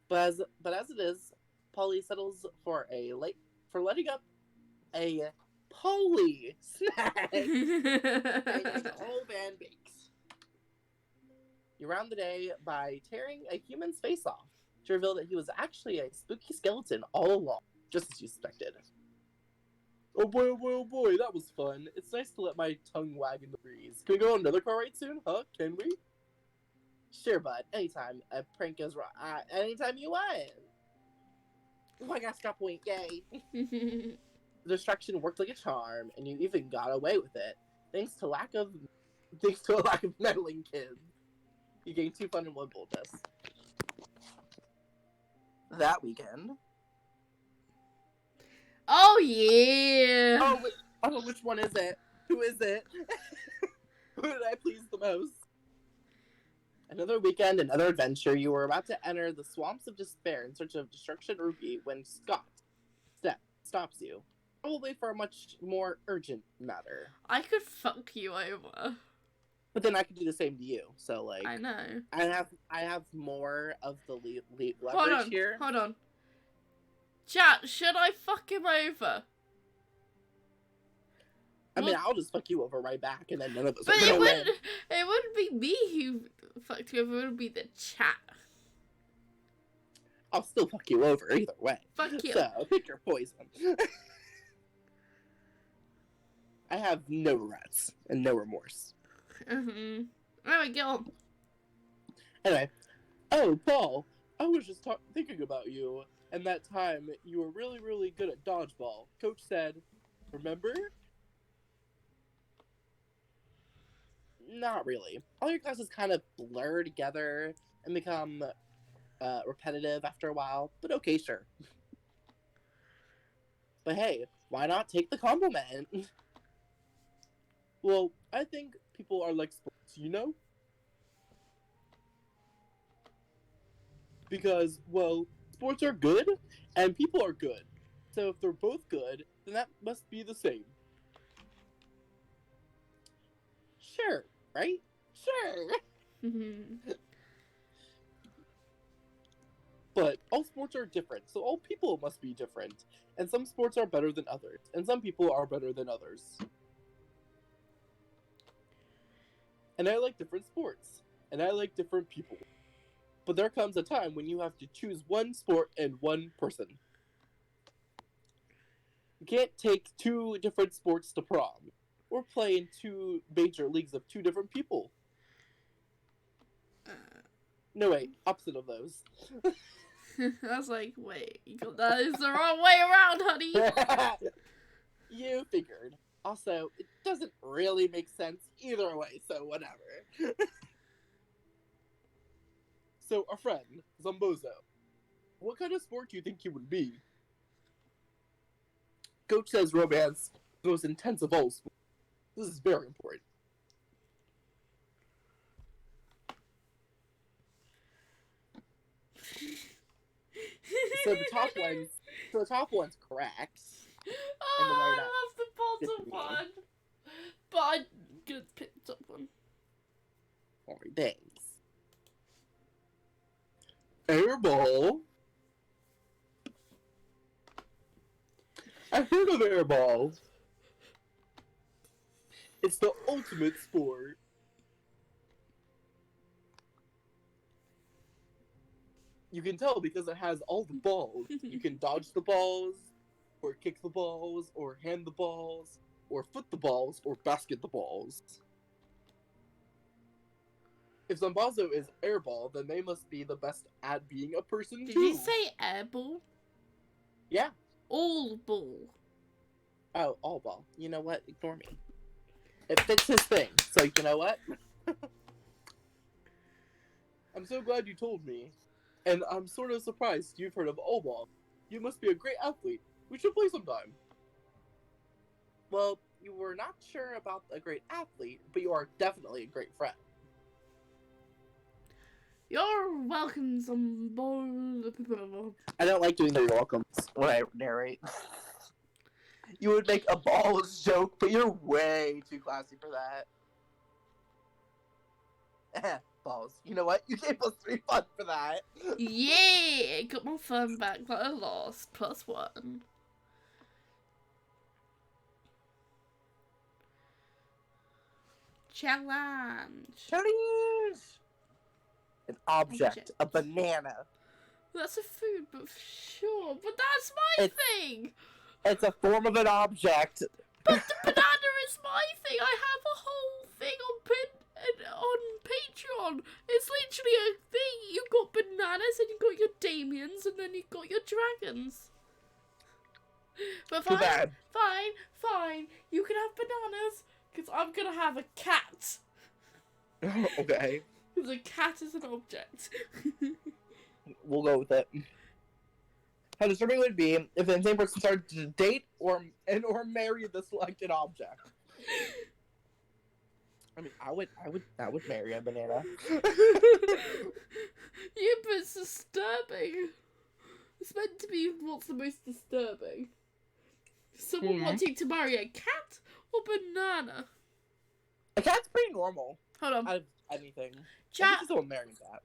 But as it is, Polly settles for letting up a Polly snack. The whole van bakes. You round the day by tearing a human's face off to reveal that he was actually a spooky skeleton all along, just as you suspected. Oh boy, that was fun. It's nice to let my tongue wag in the breeze. Can we go on another car ride soon, huh? Can we? Sure, bud. Anytime a prank goes wrong. Anytime you want. Oh, I got Scott point. Yay. The distraction worked like a charm, and you even got away with it. Thanks to a lack of meddling kids. You gained 2 fun and 1 boldness. That weekend. Oh, yeah. Which one is it? Who is it? Who did I please the most? Another weekend, another adventure. You were about to enter the swamps of despair in search of destruction Ruby when Scott stops you. Probably for a much more urgent matter. I could fuck you over. But then I could do the same to you. So, like... I know. I have more of the leverage here. Hold on. Chat, should I fuck him over? I mean, I'll just fuck you over right back, and then none of us But are gonna win. It wouldn't be me who fucked you over, it would be the chat. I'll still fuck you over either way. Fuck you. So, pick your poison. I have no regrets and no remorse. Mm-hmm. There we go. Anyway. Oh, Paul, I was just thinking about you, and that time you were really, really good at dodgeball. Coach said, remember? Not really. All your classes kind of blur together and become repetitive after a while, but okay, sure. But hey, why not take the compliment? Well, I think people are like sports, you know? Because, well, sports are good, and people are good. So if they're both good, then that must be the same. Sure, right? Sure! But all sports are different, so all people must be different. And some sports are better than others, and some people are better than others. And I like different sports, and I like different people. But there comes a time when you have to choose one sport and one person. You can't take 2 different sports to prom, or play in 2 major leagues of 2 different people. No, wait, opposite of those. I was like, wait, that is the wrong way around, honey. You figured. Also, it doesn't really make sense either way, so whatever. So, our friend, Zombozo, what kind of sport do you think he would be? Coach says romance, the most intense of all sports. This is very important. So the top one's correct. Oh, I love the bottom one. But I could pick the top one. Alright, thanks. Airball. I've heard of Airball. It's the ultimate sport. You can tell because it has all the balls. You can dodge the balls, or kick the balls, or hand the balls, or foot the balls, or basket the balls. If Zambazo is airball, then they must be the best at being a person, Did too. you say airball? Yeah. All ball. Oh, all ball. You know what? Ignore me. It fits his thing, so you know what? I'm so glad you told me. And I'm sort of surprised you've heard of all ball. You must be a great athlete. We should play sometime. Well, you were not sure about a great athlete, but you are definitely a great friend. You're welcome, some ball. I don't like doing the welcomes when I narrate. You would make a balls joke, but you're way too classy for that. Balls. You know what? You gave us 3 fun for that. Yeah, got my fun back, but I lost. +1. Challenge. An object. A banana. That's a food, but sure. But that's my thing. It's a form of an object. But the banana is my thing. I have a whole thing on Patreon. It's literally a thing. You've got bananas and you've got your Damians and then you've got your dragons. But Too bad. Fine. You can have bananas because I'm going to have a cat. Okay. Because a cat is an object. We'll go with it. How disturbing would it be if the same person started to date or marry the selected object? I mean, I would marry a banana. Yeah, but it's disturbing. It's meant to be what's the most disturbing. Someone wanting to marry a cat or banana? A cat's pretty normal. Hold on. Out of anything. Chat. I think someone marrying that.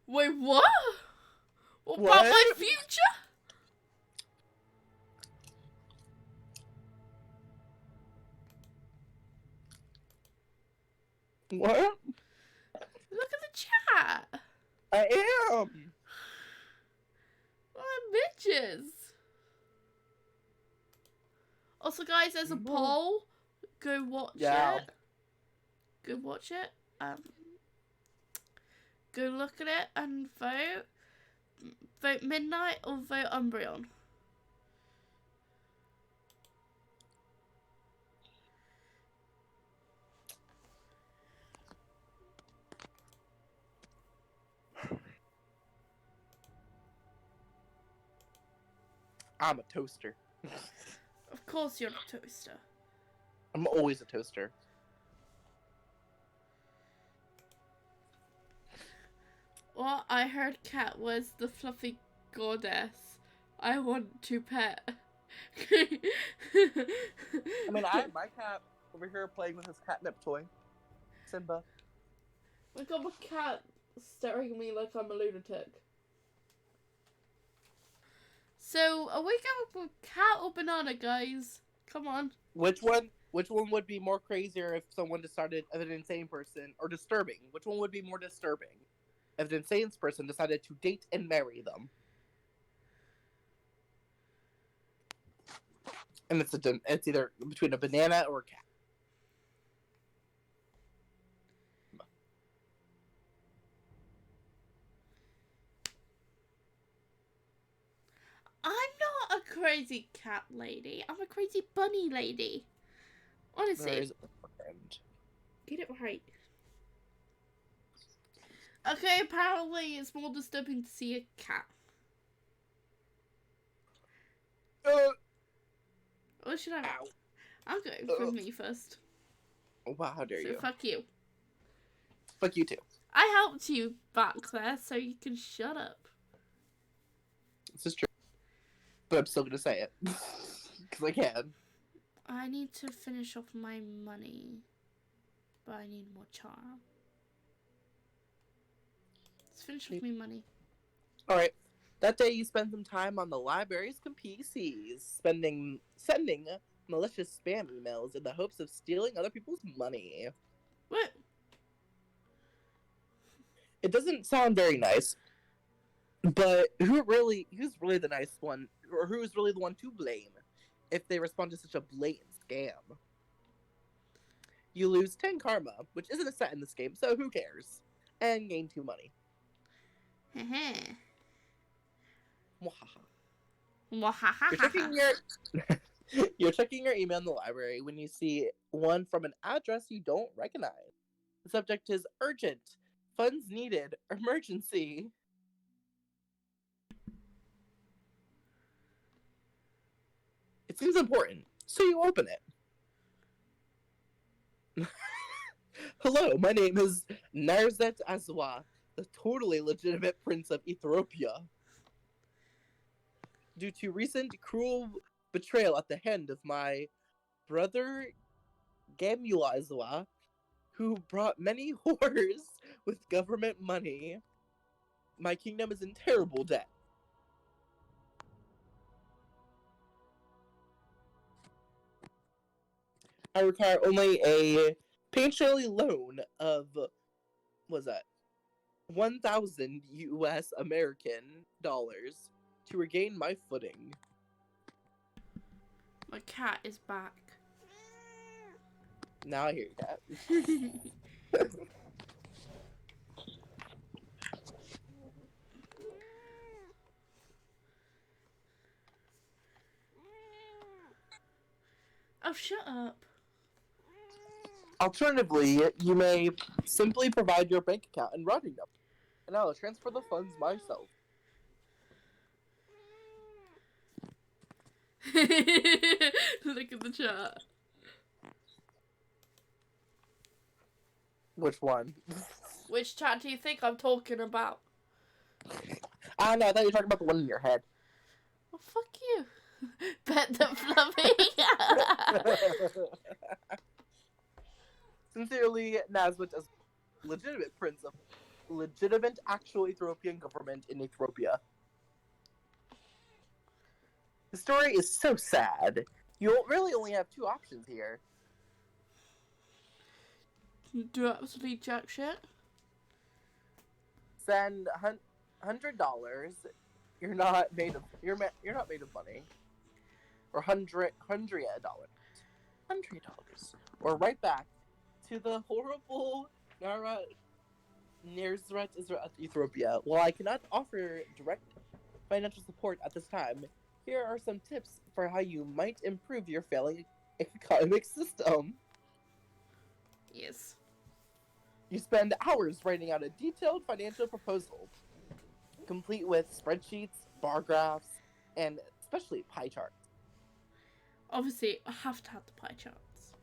Wait, what? What What? about my future? What? Look at the chat. I am. What bitches. Also, guys, there's a poll. Go watch it. Go watch it. Go look at it and vote. Vote Midnight or vote Umbreon. I'm a toaster. Of course you're a toaster. I'm always a toaster. Well, I heard Cat was the fluffy goddess I want to pet. I mean, I have my cat over here playing with his catnip toy. Simba. I got my cat staring at me like I'm a lunatic. So, are we going with cat or banana, guys? Come on. Which one would be more crazier if someone decided if an insane person, or disturbing? Which one would be more disturbing? If an insane person decided to date and marry them. And it's either between a banana or a cat. I'm not a crazy cat lady. I'm a crazy bunny lady. Honestly. There is a friend. Get it right. Okay, apparently it's more disturbing to see a cat. Or should I? Ow. I'm going for me first. Wow, how dare you. Fuck you. Fuck you too. I helped you back there, so you can shut up. This is true. But I'm still gonna say it. Because I can. I need to finish off my money. But I need more charm. Let's finish off my money. Alright. That day you spent some time on the library's PCs, sending malicious spam emails in the hopes of stealing other people's money. What? It doesn't sound very nice, but who's really the nice one, or who's really the one to blame if they respond to such a blatant scam? You lose 10 karma, which isn't a set in this game, so who cares? And gain 2 money. You're checking your email in the library when you see one from an address you don't recognize. The subject is urgent, funds needed, emergency. It seems important, so you open it. Hello, my name is Narzet Azwa, the totally legitimate prince of Ethiopia. Due to recent cruel betrayal at the hand of my brother Gamula Azwa, who brought many whores with government money, my kingdom is in terrible debt. I require only a painfully loan of, what's that, 1,000 US American dollars to regain my footing. My cat is back. Now I hear you, cat. Oh, shut up. Alternatively, you may simply provide your bank account and routing number, and I'll transfer the funds myself. Look at the chat. Which one? Which chat do you think I'm talking about? Ah, no, I thought you were talking about the one in your head. Well, fuck you. Bet the fluffy. Sincerely, Nazwit as legitimate prince of legitimate actual Ethiopian government in Ethiopia. The story is so sad. You really only have 2 options here. Do absolutely jack shit. Send $100. You're not made of money. Or $100. $100. Or right back to the horrible Nerzret Ethiopia. While I cannot offer direct financial support at this time, here are some tips for how you might improve your failing economic system. Yes. You spend hours writing out a detailed financial proposal, complete with spreadsheets, bar graphs, and especially pie charts. Obviously, I have to have the pie charts.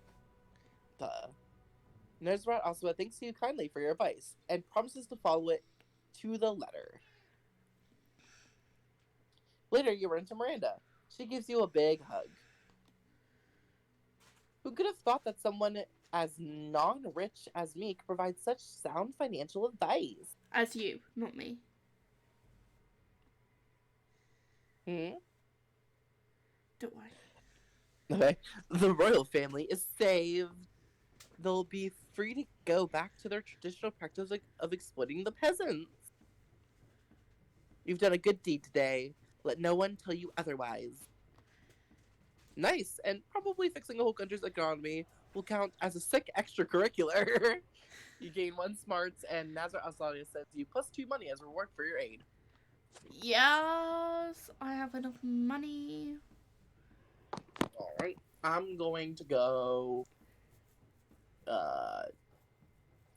Nerzrat also thanks you kindly for your advice and promises to follow it to the letter. Later, you run into Miranda. She gives you a big hug. Who could have thought that someone as non-rich as me could provide such sound financial advice? As you, not me. Don't worry. Okay. The royal family is saved. They'll be free to go back to their traditional practice of exploiting the peasants. You've done a good deed today. Let no one tell you otherwise. Nice, and probably fixing a whole country's economy will count as a sick extracurricular. You gain 1 smarts, and Nazar Asadia sends you +2 money as a reward for your aid. Yes, I have enough money. Alright, I'm going to go, I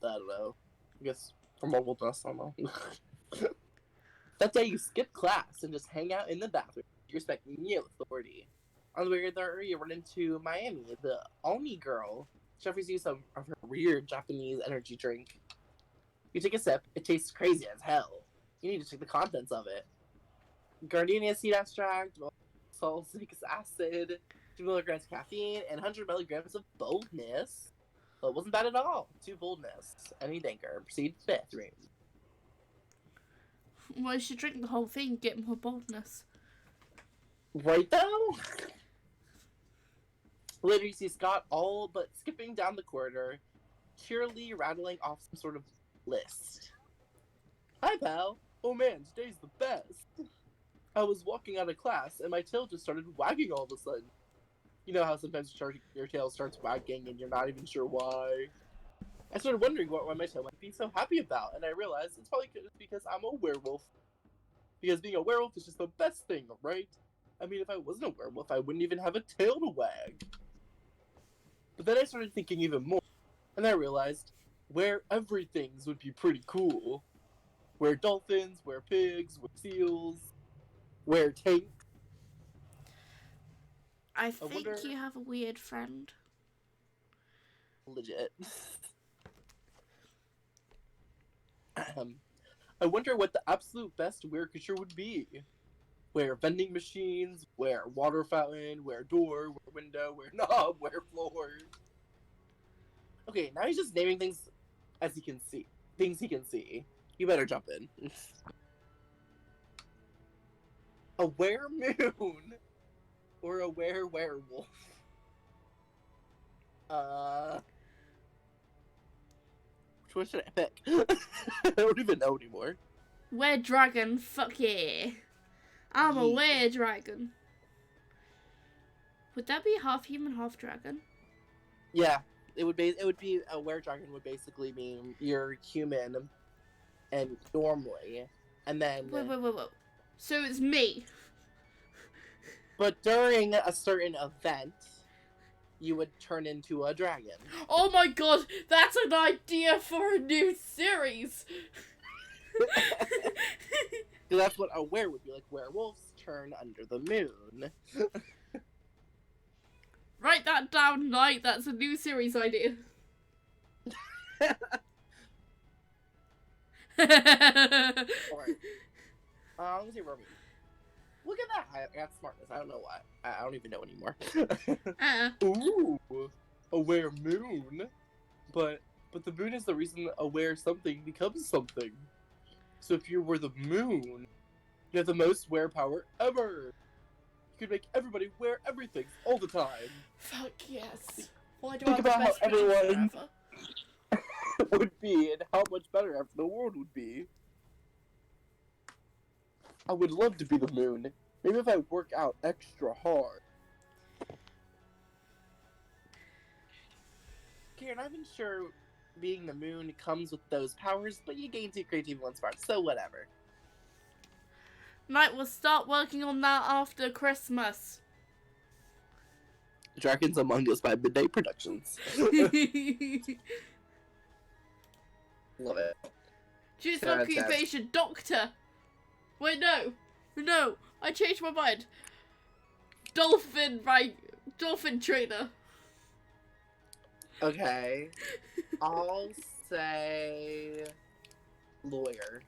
don't know, I guess for mobile dust, I don't know. That day you skip class and just hang out in the bathroom. You're expecting new authority. On the way there, you run into Miami, the Oni girl. She offers you some of her weird Japanese energy drink. You take a sip, it tastes crazy as hell. You need to check the contents of it. Gardenia seed extract, salicylic acid, 2 milligrams caffeine, and 100 milligrams of boldness. Well, it wasn't bad at all. 2 boldness. Any thinker. Proceed to the bathroom. Well, you should drink the whole thing, get more boldness. Right though? Later, you see Scott all but skipping down the corridor, cheerily rattling off some sort of list. Hi, pal. Oh man, today's the best. I was walking out of class, and my tail just started wagging all of a sudden. You know how sometimes your tail starts wagging, and you're not even sure why? I started wondering why my tail might be so happy about, and I realized it's probably because I'm a werewolf. Because being a werewolf is just the best thing, right? I mean, if I wasn't a werewolf, I wouldn't even have a tail to wag. But then I started thinking even more, and I realized where everything's would be pretty cool. Where dolphins, where pigs, where seals, where tanks. I think you have a weird friend. Legit. I wonder what the absolute best werewolf would be. Where vending machines, where water fountain, where door, where window, where knob, where floor. Okay, now he's just naming things as he can see. Things he can see. You better jump in. A were-moon or a were-werewolf? Which one should I pick? I don't even know anymore. Were-dragon, fuck yeah. I'm a were-dragon. Would that be half human, half dragon? Yeah, it would be a were-dragon would basically mean you're human and normally, and then Wait. So it's me. But during a certain event, you would turn into a dragon. Oh my god, that's an idea for a new series! So that's what a were would be like. Werewolves turn under the moon. Write that down, Knight. That's a new series idea. Alright. Let's see where we. Look at that! I got smartness. I don't know why. I don't even know anymore. Ooh, a were moon. But the moon is the reason a were something becomes something. So if you were the moon, you have the most wear power ever. You could make everybody wear everything all the time. Fuck yes. Why do Think about how everyone forever? would be and how much better the world would be. I would love to be the moon. Maybe if I work out extra hard. Okay, you're not even sure being the moon comes with those powers, but you gain 2 creative 1 sparks, so whatever. Knight will start working on that after Christmas. Dragons Among Us by Midnight Productions. Love it. Choose occupation, doctor. Wait, no, I changed my mind. Dolphin trainer. Okay. I'll say lawyer.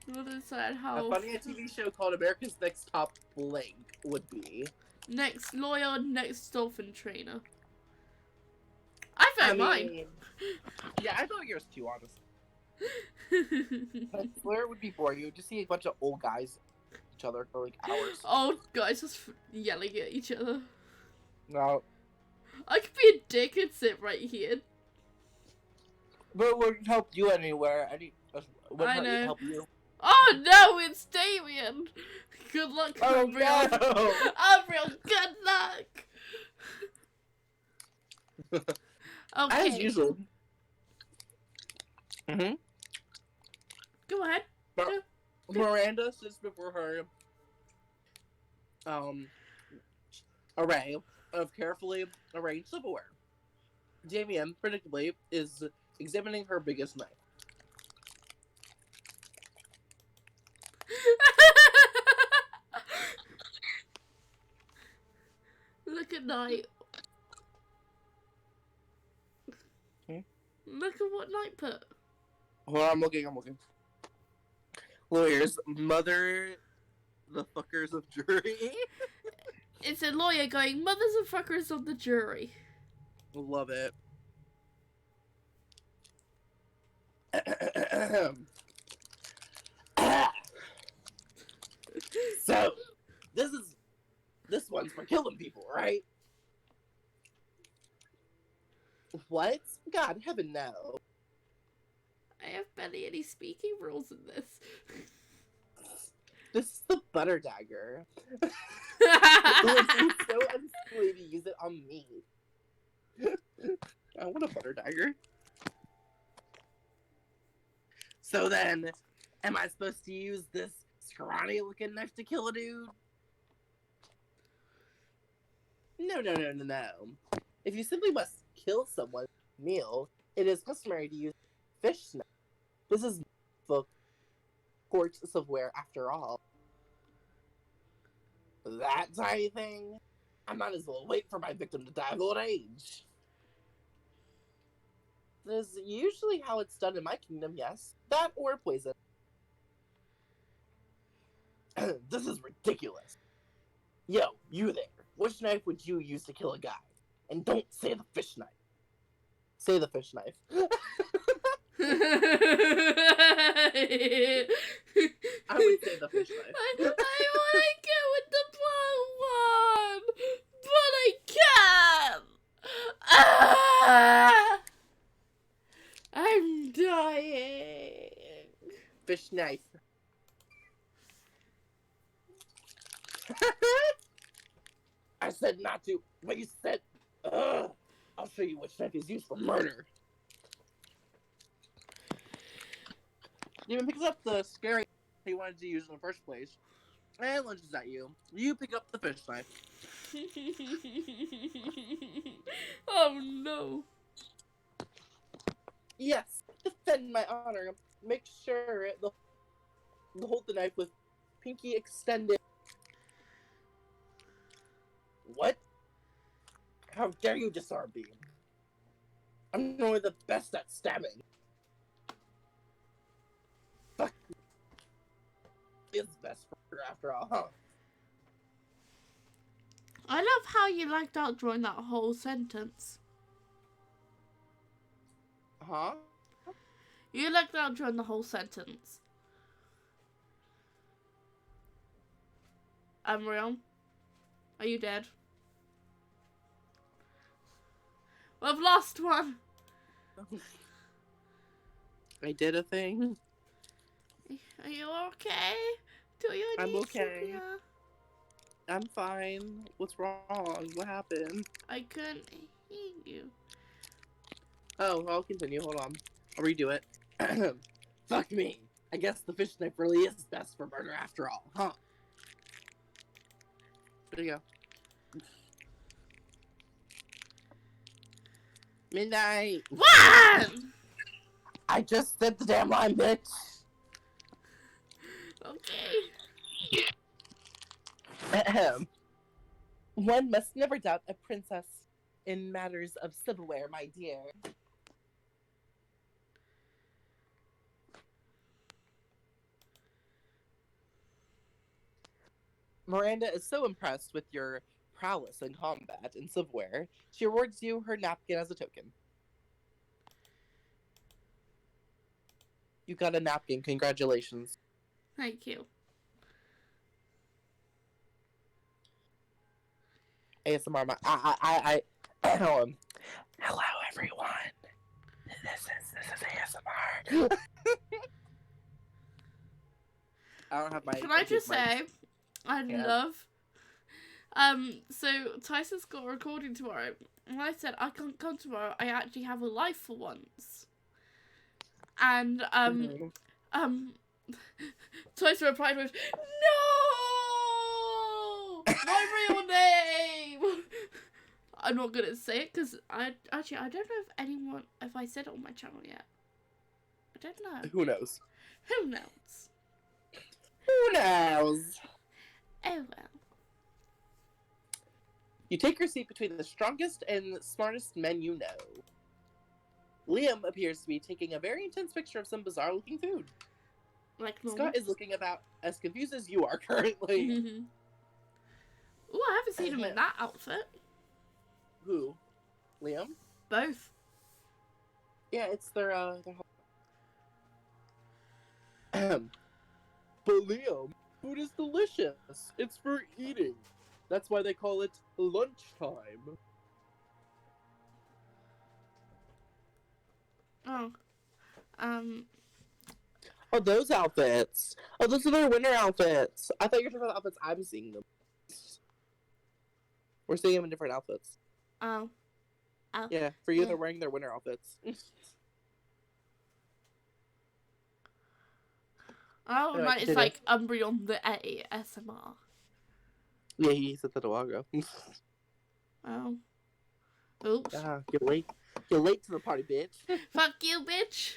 We'll decide how. A funny TV show called America's Next Top Blank would be. Next lawyer, next dolphin trainer. I found mine. Yeah, I thought yours too, honestly. Lawyer would be boring. You would just see a bunch of old guys each other for like hours. Old guys just yelling at each other. No. I could be a dick and sit right here. But it wouldn't help you anywhere. Wouldn't help you. Oh no, it's Damien! Good luck, Umbreon. No. Umbreon, good luck! Okay. As usual. Go ahead. Miranda sits before her array of carefully arranged silverware. Damien, predictably, is examining her biggest knife. Look at Knight. Look at what Knight put. Hold on, I'm looking. Lawyers, mother the fuckers of jury. It's a lawyer going, mothers and fuckers of the jury. Love it. So, this one's for killing people, right? What? God, heaven no. I have barely any speaking rules in this. This is the butter dagger. It would be so unsilly to use it on me. I want a butter dagger. So then, am I supposed to use this scrawny looking knife to kill a dude? No. If you simply must kill someone with a meal, it is customary to use fish knife. This is for court silverware after all. That tiny thing? I might as well wait for my victim to die of old age. That is usually how it's done in my kingdom, yes. That or poison. This is ridiculous. Yo, you there. Which knife would you use to kill a guy? And don't say the fish knife. Say the fish knife. I would say the fish knife. I want to go with the blue one, but I can't. Ah! I'm dying. Fish knife. I said not to, but you said, ugh. I'll show you which knife is used for murder. Even picks up the scary he wanted to use in the first place and lunges at you. You pick up the fish knife. Oh no. Yes, defend my honor. Make sure the hold the knife with pinky extended. What? How dare you disarm me? I'm only the best at stabbing. Fuck. Is best for her after all, huh? I love how you liked outdrawing that whole sentence. Huh? You liked outdrawing the whole sentence. Umbreon, are you dead? We've lost one. I did a thing. Are you okay? Do you need I'm okay. CPR? I'm fine. What's wrong? What happened? I couldn't hear you. Oh, I'll continue. Hold on. I'll redo it. Fuck me. I guess the fish knife really is best for murder after all, huh? There you go. Midnight. What? I just said the damn line, bitch. Okay. Ahem. One must never doubt a princess in matters of silverware, my dear. Miranda is so impressed with your prowess in combat and silverware, she awards you her napkin as a token. You got a napkin, congratulations. Thank you. ASMR, hello everyone. This is ASMR. I don't have my. Can I just say, I love. So Tyson's got a recording tomorrow, and I said I can't come tomorrow. I actually have a life for once. And Tyson replied with, "No, my real name." I'm not gonna say it because I don't know if I said it on my channel yet. I don't know. Who knows? Who knows? Who knows? Oh well. You take your seat between the strongest and smartest men you know. Liam appears to be taking a very intense picture of some bizarre-looking food. Like normal. Scott is looking about as confused as you are currently. Ooh, I haven't seen him in that outfit. Who? Liam? Both. Yeah, it's their whole... But Liam, food is delicious. It's for eating. That's why they call it lunchtime. Oh. Oh, those outfits. Oh, those are their winter outfits. I thought you were talking about outfits I'm seeing them. We're seeing them in different outfits. Oh. Oh. Yeah, for you, they're wearing their winter outfits. Oh, Anyway, right, it's like Umbreon the ASMR. Yeah, he said that a while ago. Oh. Oops. You're late. You're late to the party, bitch. Fuck you, bitch.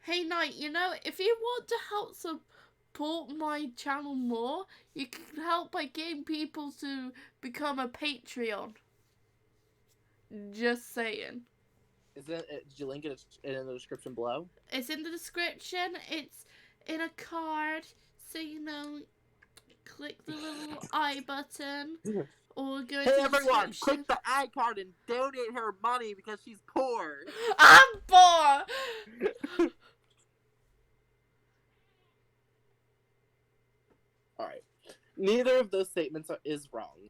Hey, Knight, you know, if you want to help support my channel more, you can help by getting people to become a Patreon. Just saying. Did you link it in the description below? It's in the description. It's in a card. So, you know, click the little I button. Or go Hey to everyone, the click the I card and donate her money because she's poor. I'm poor! Alright. Neither of those statements is wrong.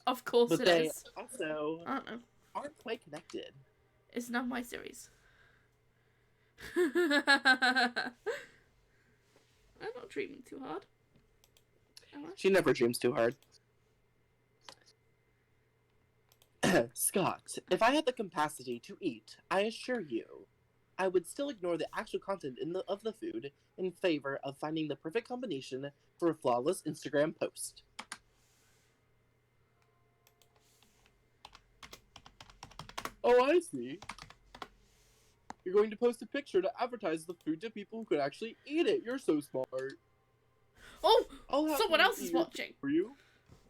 Of course but it they is. also I don't know. aren't quite connected. It's not my series. I'm not dreaming too hard. She never dreams too hard. Scott, if I had the capacity to eat, I assure you, I would still ignore the actual content of the food in favor of finding the perfect combination for a flawless Instagram post. Oh, I see. You're going to post a picture to advertise the food to people who could actually eat it. You're so smart. Oh, someone else is watching. For you?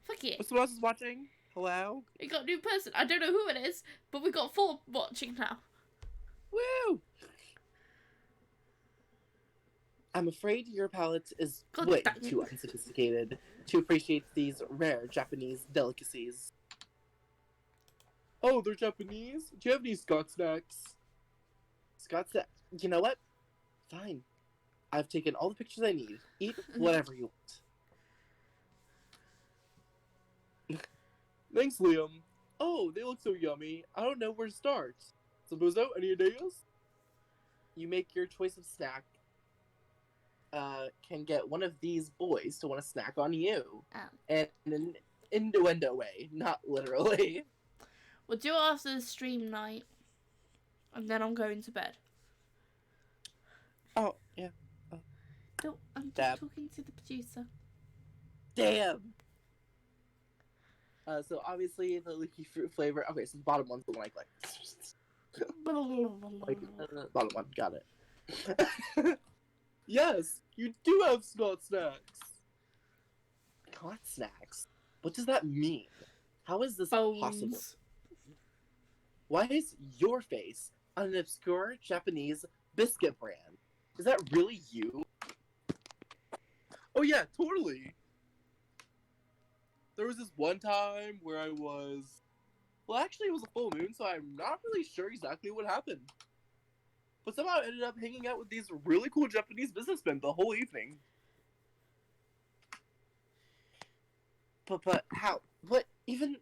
Fuck yeah. Someone else is watching? Hello? We got a new person. I don't know who it is, but we got 4 watching now. Woo! I'm afraid your palate is way too unsophisticated to appreciate these rare Japanese delicacies. Oh, they're Japanese? Do you have any Scott snacks? Scott snacks? You know what? Fine. I've taken all the pictures I need. Eat whatever you want. Thanks, Liam. Oh, they look so yummy. I don't know where to start. Suppose out, any ideas? You make your choice of snack. Can get one of these boys to want to snack on you. Oh. And in an innuendo way, not literally. We'll do it after the stream night. And then I'm going to bed. Oh, yeah. Oh. No, I'm just talking to the producer. Damn! So obviously the leafy fruit flavor. Okay, so the bottom one's the one I like. Bottom one, got it. Yes, you do have Scott snacks. Scott snacks? What does that mean? How is this possible? Why is your face on an obscure Japanese biscuit brand? Is that really you? Oh yeah, totally. There was this one time where I was... Well, actually, it was a full moon, so I'm not really sure exactly what happened. But somehow I ended up hanging out with these really cool Japanese businessmen the whole evening. But how? What? Even...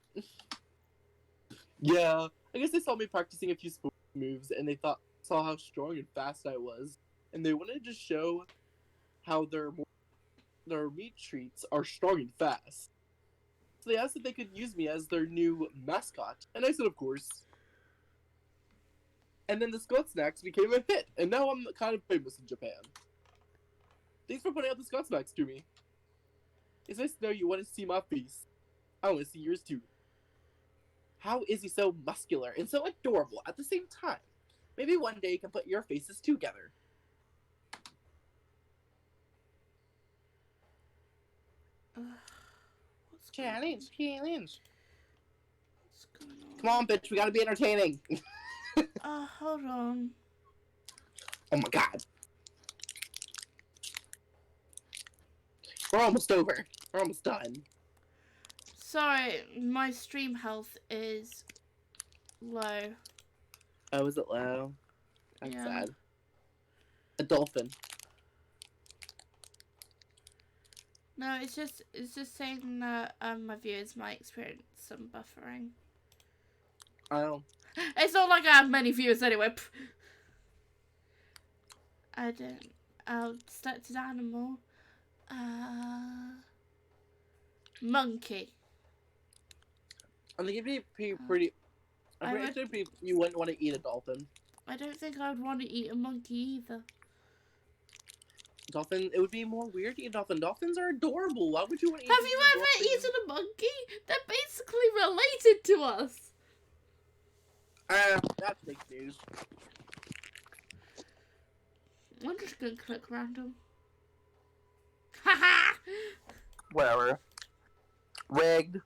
Yeah, I guess they saw me practicing a few sport moves, and they saw how strong and fast I was. And they wanted to show how their meat treats are strong and fast. So they asked if they could use me as their new mascot, and I said of course. And then the Scott Snacks became a hit, and now I'm kind of famous in Japan. Thanks for putting out the Scott Snacks to me. It's nice to know you want to see my face. I want to see yours too. How is he so muscular and so adorable at the same time? Maybe one day you can put your faces together. Challenge. What's going on? Come on, bitch, we gotta be entertaining. Hold on. Oh my god. We're almost over. We're almost done. Sorry, my stream health is low. Oh, is it low? That's Yeah. sad. A dolphin. No, it's just saying that my viewers might experience some buffering. Oh. It's not like I have many viewers anyway. I don't. Selected animal. Monkey. I think it'd be pretty. You wouldn't want to eat a dolphin. I don't think I would want to eat a monkey either. Dolphin, it would be more weird to eat a dolphin. Dolphins are adorable. Why would you want to eat Have you ever eaten a monkey? They're basically related to us. That's big news. I'm just gonna click random. Haha! Whatever. Rigged.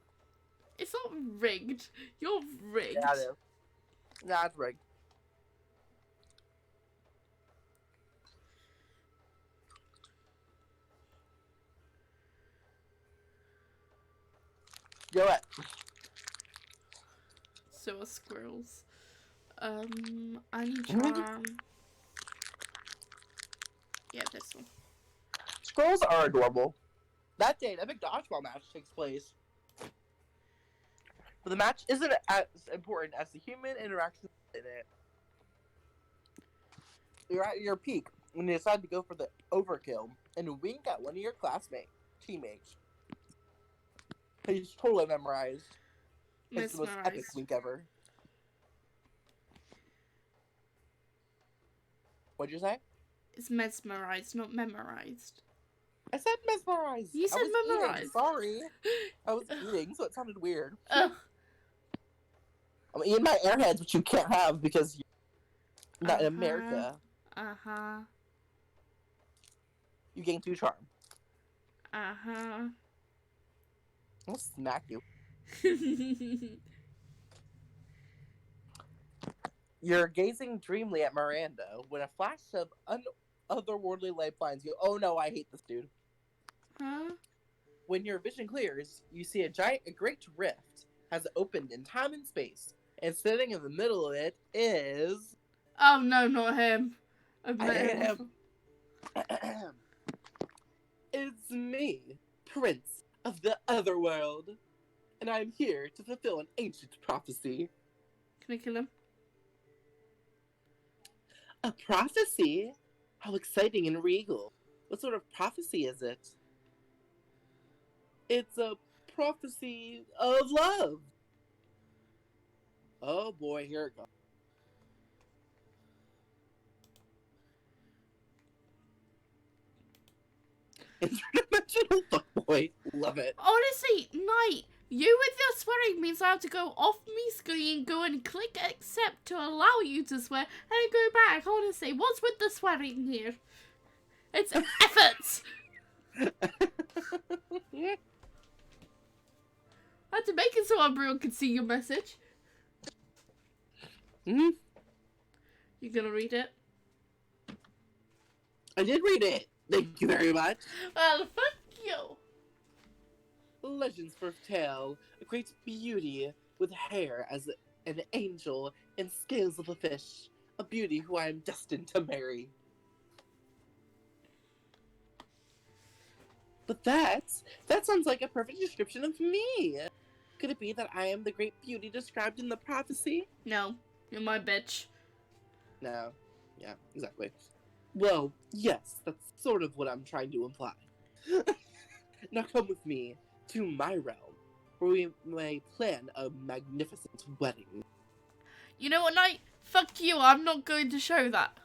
It's not rigged. You're rigged. Yeah, it is. Nah, it's rigged. Do it. So are squirrels. I need charm. Yeah, this one. Squirrels are adorable. That day, an epic dodgeball match takes place. But the match isn't as important as the human interactions in it. You're at your peak when you decide to go for the overkill and wink at one of your teammates. He's totally memorized. It's the most epic wink ever. What'd you say? It's mesmerized, not memorized. I said mesmerized. You said memorized. Eating. Sorry. I was eating, so it sounded weird. Ugh. I'm eating my airheads, which you can't have because you're not in America. Uh-huh. You gain 2 charm. Uh-huh. I'll smack you. You're gazing dreamily at Miranda when a flash of otherworldly light blinds you. Oh no, I hate this dude. Huh? When your vision clears, you see a great rift has opened in time and space, and sitting in the middle of it is... Oh no, not him. I hate him. It's me, Prince of the Otherworld, and I'm here to fulfill an ancient prophecy. Can I kill him? A prophecy? How exciting and regal. What sort of prophecy is it? It's a prophecy of love. Oh boy, here it goes. Interdimensional fuckboy. Love it. Honestly, Knight, you with your swearing means I have to go off me screen, go and click accept to allow you to swear, and then go back. Honestly, what's with the swearing here? It's efforts. I had to make it so Umbreon could see your message. Hmm? You gonna read it? I did read it. Thank you very much. Well, fuck you. Legends foretell a great beauty with hair as an angel and scales of a fish. A beauty who I am destined to marry. But that sounds like a perfect description of me. Could it be that I am the great beauty described in the prophecy? No, you're my bitch. No. Yeah, exactly. Well, yes, that's sort of what I'm trying to imply. Now come with me to my realm, where we may plan a magnificent wedding. You know what, Knight? Fuck you, I'm not going to show that.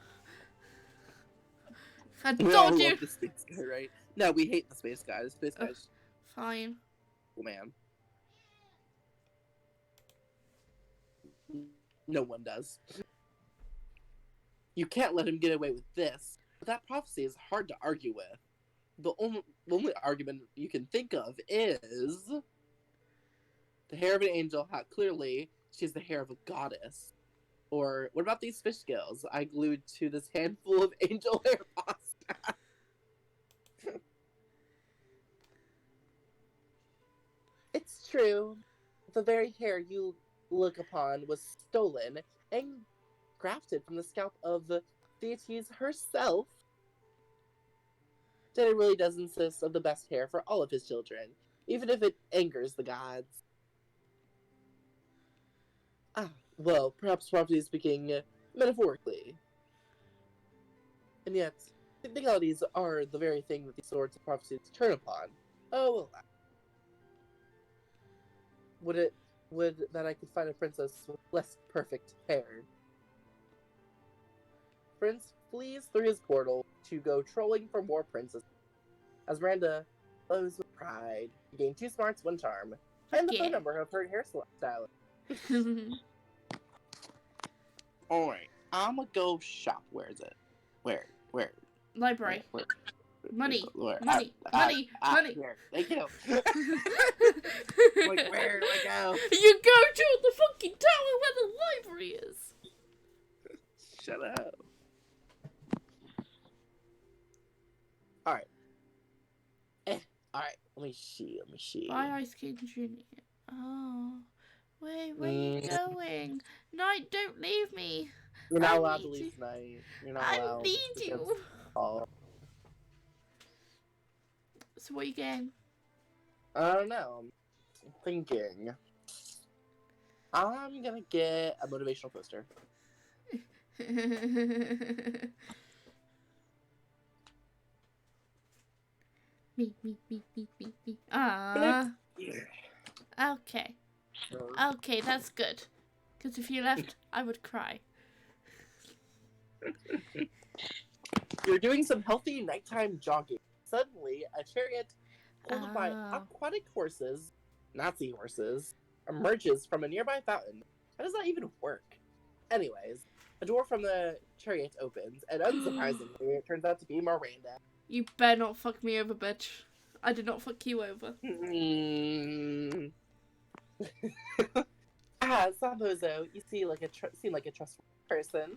I told you. Love the space guy, right? No, we hate the space guy. The space guy's... Fine. Oh, man. No one does. You can't let him get away with this. But that prophecy is hard to argue with. The only argument you can think of is... the hair of an angel, how clearly she's the hair of a goddess. Or, what about these fish scales I glued to this handful of angel hair pasta? It's true. The very hair you look upon was stolen and grafted from the scalp of the deities herself. Daddy really does insist on the best hair for all of his children, even if it angers the gods. Well, perhaps properly speaking, metaphorically. And yet, technicalities are the very thing that these sorts of prophecies turn upon. Oh, well, would that I could find a princess with less perfect hair. Prince flees through his portal to go trolling for more princesses. As Miranda glows with pride, he gained 2 smarts, 1 charm, and the phone number of her hairstylist. Alright, I'ma go shop. Where is it? Where? Library. Where? Money. Where? Money. Money. Here. Thank you. Like, where do I go? You go to the fucking tower where the library is. Shut up. Alright. Alright, let me see. Bye, Ice King Jr. Oh. Wait, where are you going? Night, don't leave me. You're not allowed to leave tonight. You're not allowed. I need you. So what are you getting? I don't know. I'm thinking. I'm gonna get a motivational poster. Me. Ah. Okay. Okay, that's good. Because if you left, I would cry. You're doing some healthy nighttime jogging. Suddenly, a chariot pulled by aquatic horses, Nazi horses, emerges from a nearby fountain. How does that even work? Anyways, a door from the chariot opens, and unsurprisingly, it turns out to be Miranda. You better not fuck me over, bitch. I did not fuck you over. Sambozo, you seem like a trustworthy person.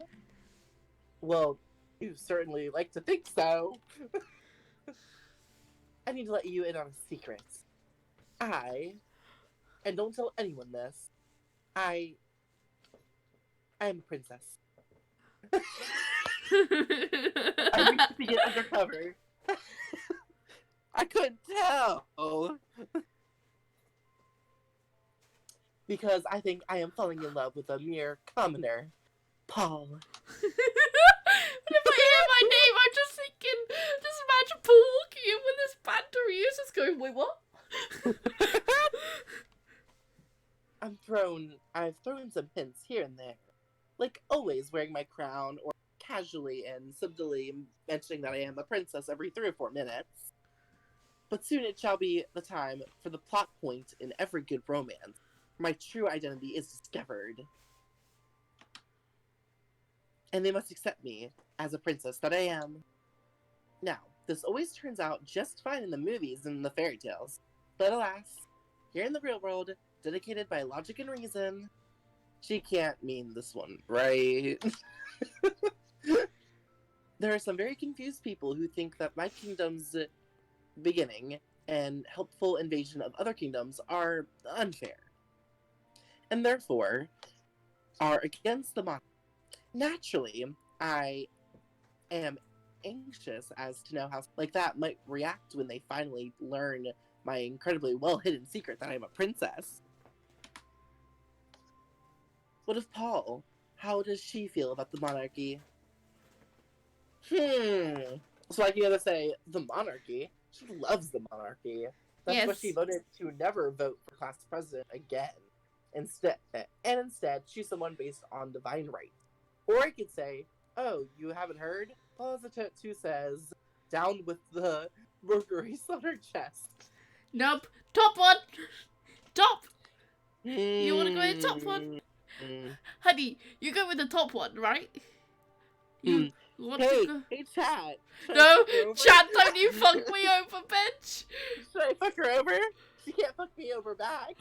Well, you certainly like to think so. I need to let you in on a secret. And don't tell anyone this, I am a princess. I need to get undercover. I couldn't tell. Because I think I am falling in love with a mere commoner, Paul. Whenever I hear my name, I'm just thinking, just imagine Paul walking in with this banter. He is just going, wait, what? I've thrown some hints here and there. Like always wearing my crown, or casually and subtly mentioning that I am a princess every 3 or 4 minutes. But soon it shall be the time for the plot point in every good romance. My true identity is discovered. And they must accept me as a princess that I am. Now, this always turns out just fine in the movies and the fairy tales. But alas, here in the real world, dedicated by logic and reason, she can't mean this one, right? There are some very confused people who think that my kingdom's beginning and helpful invasion of other kingdoms are unfair, and therefore are against the monarchy. Naturally, I am anxious as to know how like that might react when they finally learn my incredibly well-hidden secret that I'm a princess. What of Paul? How does she feel about the monarchy? So I can either say the monarchy. She loves the monarchy. That's why she voted to never vote for class president again. Instead, she's someone based on divine right. Or I could say, oh, you haven't heard? Paul Tattoo says, down with the mercury on her chest. Nope. Top one! Top! You want to go with the top one? Honey, you go with the top one, right? You want to go? Hey, Chad. No, Chad, don't you fuck me over, bitch! Should I fuck her over? She can't fuck me over back.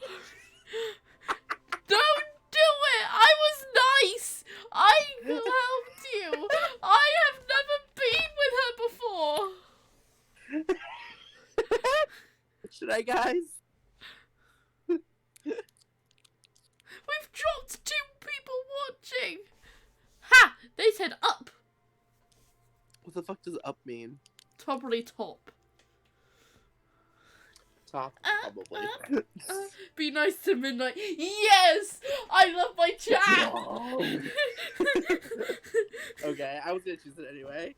Don't do it! I was nice! I helped you! I have never been with her before! Should I, guys? We've dropped 2 people watching! Ha! They said up! What the fuck does up mean? probably top. Top, probably. Be nice to Midnight. Yes! I love my chat! No. Okay, I was gonna choose it anyway.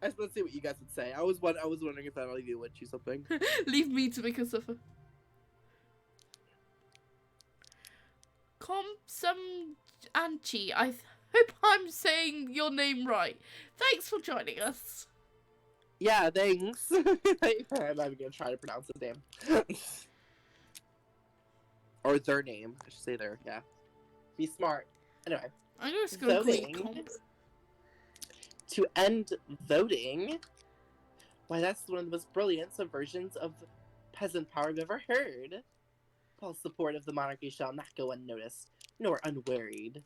I just want to see what you guys would say. I was wondering if any of you would choose something. Leave me to make her suffer. Some Anchi, I hope I'm saying your name right. Thanks for joining us. Yeah, thanks. I'm not even gonna try to pronounce his name. Or their name. I should say their, yeah. Be smart. Anyway. I'm just gonna Voting. To end voting. Why, that's one of the most brilliant subversions of peasant power I've ever heard. False support of the monarchy shall not go unnoticed, nor unwearied.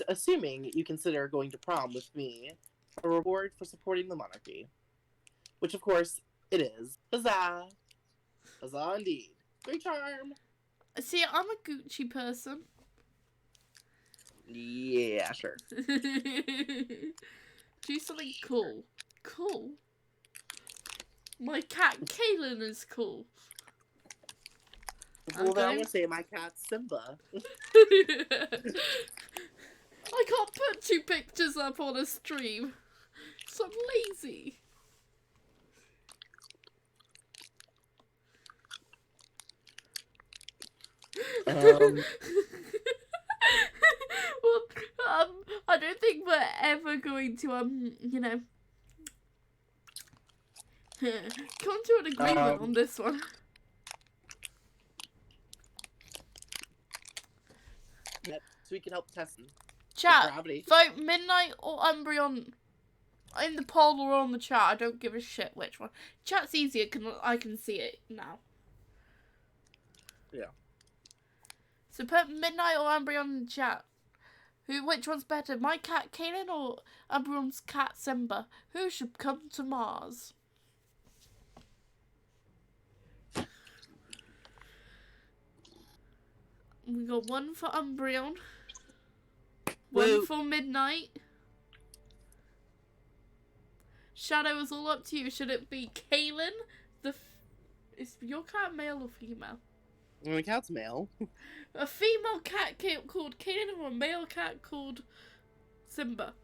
Assuming you consider going to prom with me a reward for supporting the monarchy. Which, of course, it is. Huzzah! Huzzah indeed. Great charm! See, I'm a Gucci person. Yeah, sure. Do something cool. Cool? My cat Kaylin is cool. Well, then I'm gonna say my cat's Simba. I can't put 2 pictures up on a stream. So I'm lazy. Well, I don't think we're ever going to, you know, come to an agreement on this one. Yep, so we can help test them. Chat, vote Midnight or Umbreon in the poll or on the chat. I don't give a shit which one. Chat's easier, I can see it now. Yeah. So put Midnight or Umbreon in the chat. Which one's better, my cat Kaylin or Umbreon's cat Simba? Who should come to Mars? We got one for Umbreon. One for Midnight. Shadow is all up to you. Should it be Kaylin? Is your cat male or female? My cat's male. A female cat called Kaylin or a male cat called Simba?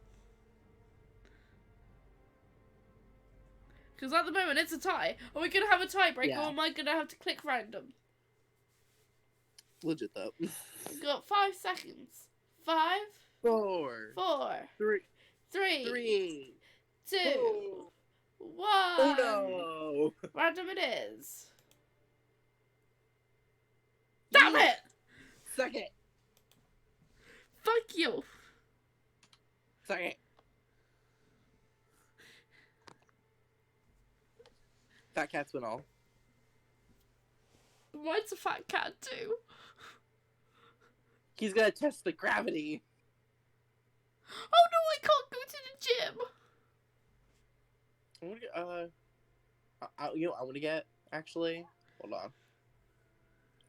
Because at the moment it's a tie. Are we going to have a tiebreaker or am I going to have to click random? Legit though. We've got 5 seconds. 5, 4, 3, 2, 1. Oh no! Random it is. Damn it! Second. Fuck you. Second. Fat cats win all. Mine's a fat cat too. He's gonna test the gravity. Oh no, I can't go to the gym. I want to get, actually, hold on.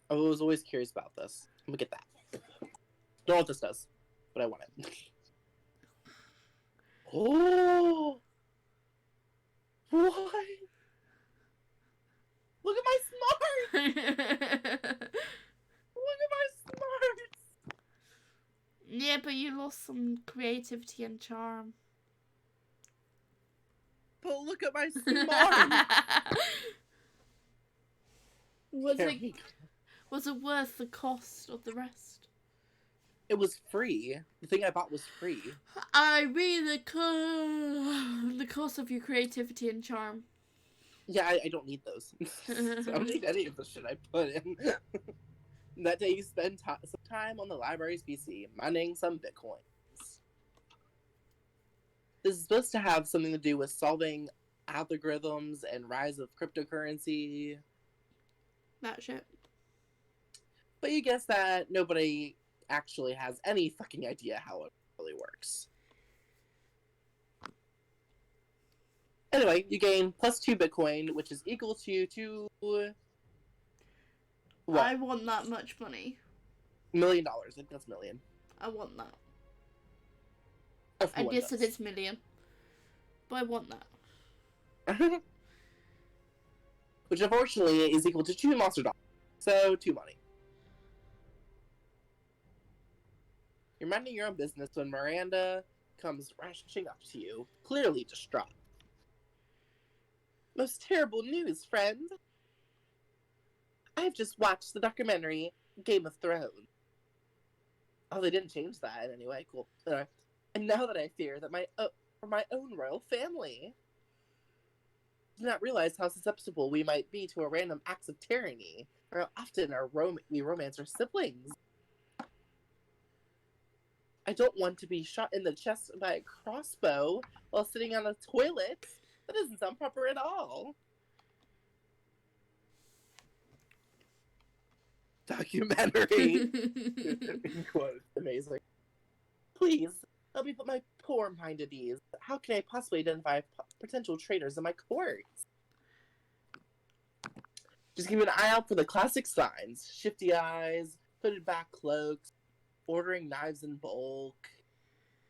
I was always curious about this. I'm gonna get that. Don't know what this does, but I want it. Oh! What? Look at my smarts! Look at my smarts! Yeah, but you lost some creativity and charm. But look at my smarts! Was it worth the cost of the rest? It was free. The thing I bought was free. I mean the cost of your creativity and charm. Yeah, I don't need those. So I don't need any of the shit I put in. That day you spend some time on the library's PC, mining some bitcoins. This is supposed to have something to do with solving algorithms and rise of cryptocurrency. That shit. But you guess that nobody actually has any fucking idea how it really works. Anyway, you gain +2 Bitcoin, which is equal to what? I want that much money. $1 million. I think that's million. I want that. Everyone I guess does. it is million. But I want that. Which unfortunately is equal to 2 monster dogs. So 2 money. You're minding your own business when Miranda comes rushing up to you, clearly distraught. Most terrible news, friend. I've just watched the documentary Game of Thrones. Oh, they didn't change that in any way. Cool. And now that I fear that for my own royal family. Do not realize how susceptible we might be to a random acts of tyranny, or how often we romance our siblings. I don't want to be shot in the chest by a crossbow while sitting on a toilet. That doesn't sound proper at all. Documentary. Quote. Amazing. Please, help me put my poor mind at ease. How can I possibly identify potential traitors in my court? Just keep an eye out for the classic signs. Shifty eyes, hooded back cloaks, ordering knives in bulk,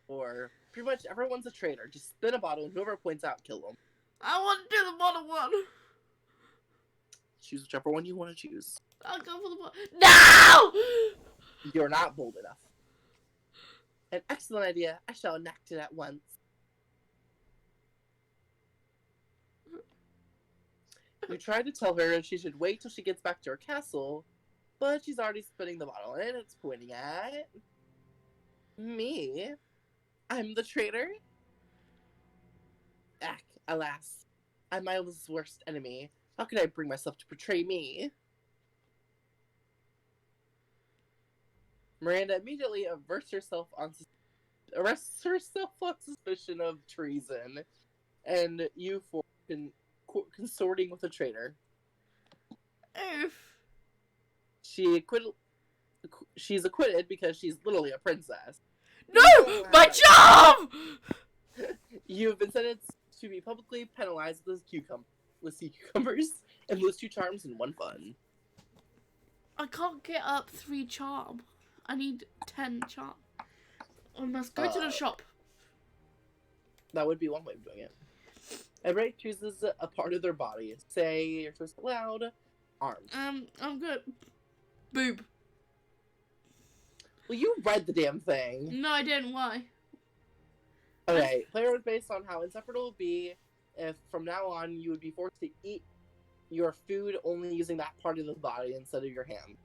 or pretty much everyone's a traitor. Just spin a bottle and whoever points out, kill them. I want to do the bottom one. Choose whichever one you want to choose. I'll go for the bottom. No! You're not bold enough. An excellent idea. I shall enact it at once. You tried to tell her she should wait till she gets back to her castle, but she's already spinning the bottle and it's pointing at me. I'm the traitor. Alas, I'm my worst enemy. How could I bring myself to betray me? Miranda immediately arrests herself on suspicion of treason, and you for consorting with a traitor. Oof. She's acquitted because she's literally a princess. No! My job! You've been sentenced to be publicly penalized with sea cucumbers and lose 2 charms and 1 fun. I can't get up 3 charm. I need 10 charm. I must go to the shop. That would be one way of doing it. Everybody chooses a part of their body. Say your choice aloud. Arms. I'm good. Boob. Well, you read the damn thing. No, I didn't. Why? Okay, player was based on how insufferable it would be if from now on you would be forced to eat your food only using that part of the body instead of your hand.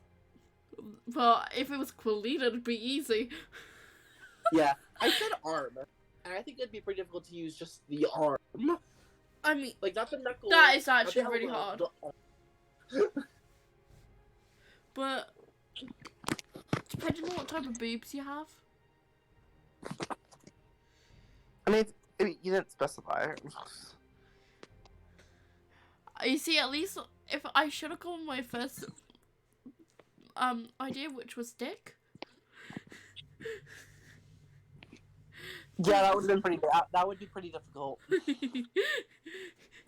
Well, if it was Quilita, it'd be easy. Yeah, I said arm, and I think it'd be pretty difficult to use just the arm. I mean, like not the knuckle. that is actually really hard. But depending on what type of boobs you have. I mean, you didn't specify. You see, at least if I should have gone my first idea, which was dick. Yeah, that would have been pretty. That would be pretty difficult.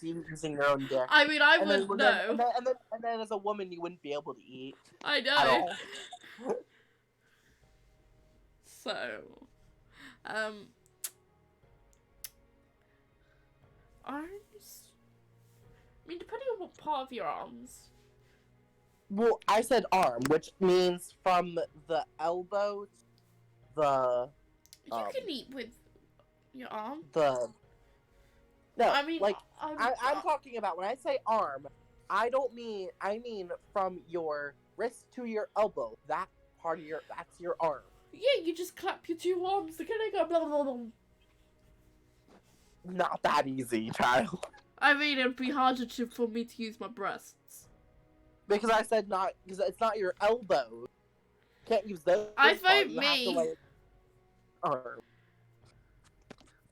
Using your own dick. I mean, I wouldn't know. And then as a woman, you wouldn't be able to eat. I know. At all. So, arms. I mean, depending on what part of your arms. Well, I said arm, which means from the elbow to the. You can eat with your arm. No, I mean, like I'm talking about when I say arm, I mean from your wrist to your elbow. That part of that's your arm. Yeah, you just clap your 2 arms together and go blah blah blah. Not that easy, child. I mean, it'd be harder for me to use my breasts. Because I said not, because it's not your elbow. Can't use those. I vote me. Arm.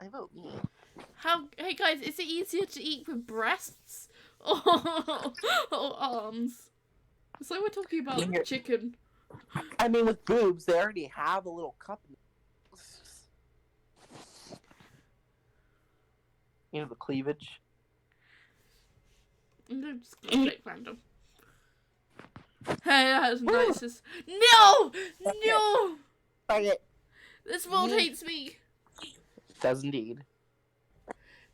I vote me. Hey guys, is it easier to eat with breasts or arms? It's like we're talking about chicken. I mean, with boobs, they already have a little cup. You know, the cleavage. I'm gonna just click random. Hey, that's nicest. No! No! Okay. This world hates me. It does indeed.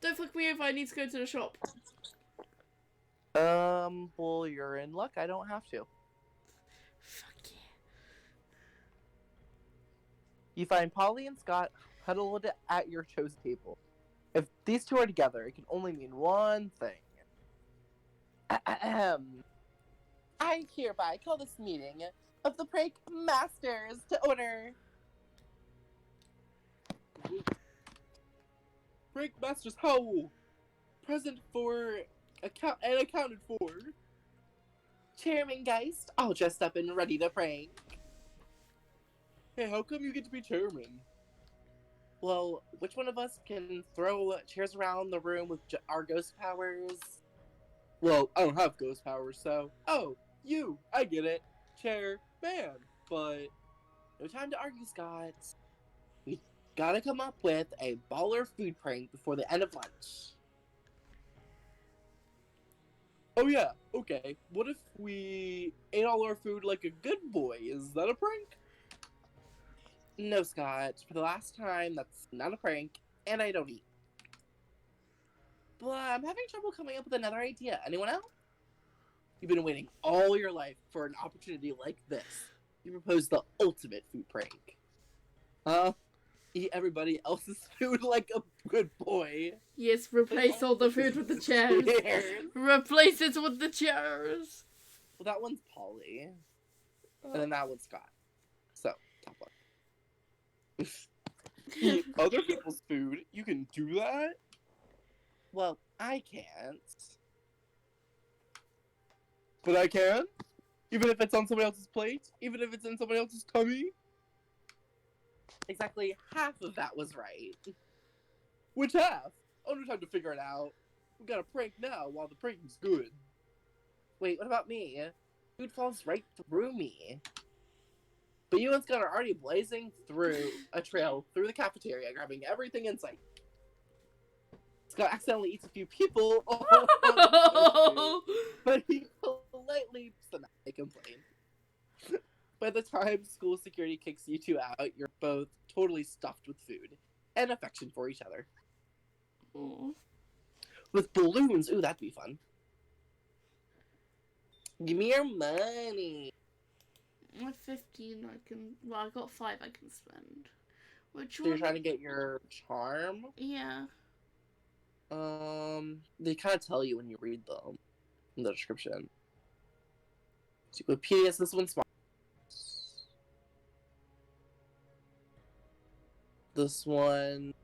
Don't fuck me over, I need to go to the shop. Well, you're in luck. I don't have to. Fuck yeah. You find Polly and Scott huddled at your chosen table. If these two are together, it can only mean one thing. I hereby call this meeting of the Prank Masters to order. Prank Masters Howl! Present for and accounted for. Chairman Geist, all dressed up and ready to prank. Hey, how come you get to be chairman? Well, which one of us can throw chairs around the room with our ghost powers? Well, I don't have ghost powers, so... Oh, you! I get it. Chair, man. But no time to argue, Scott. We gotta come up with a baller food prank before the end of lunch. Oh yeah, okay. What if we ate all our food like a good boy? Is that a prank? No, Scott. For the last time, that's not a prank, and I don't eat. But I'm having trouble coming up with another idea. Anyone else? You've been waiting all your life for an opportunity like this. You proposed the ultimate food prank. Eat everybody else's food like a good boy. Yes, replace all the food with the chairs. Replace it with the chairs. Well, that one's Polly. And then that one's Scott. So, top one. Eat other people's food? You can do that? Well, I can't. But I can? Even if it's on somebody else's plate? Even if it's in somebody else's tummy? Exactly half of that was right. Which half? Oh, no time to figure it out. We got a prank now while the pranking's good. Wait, what about me? Food falls right through me. But you and Scott are already blazing through a trail through the cafeteria, grabbing everything in sight. Scott accidentally eats a few people, but he politely they complain. By the time school security kicks you two out, you're both totally stuffed with food and affection for each other. Aww. With balloons, ooh, that'd be fun. Give me your money. I'm 15, I got 5 I can spend. Which So one? you're trying to get your charm? Yeah. They kind of tell you when you read them in the description. Wikipedia, this one's smart. This one.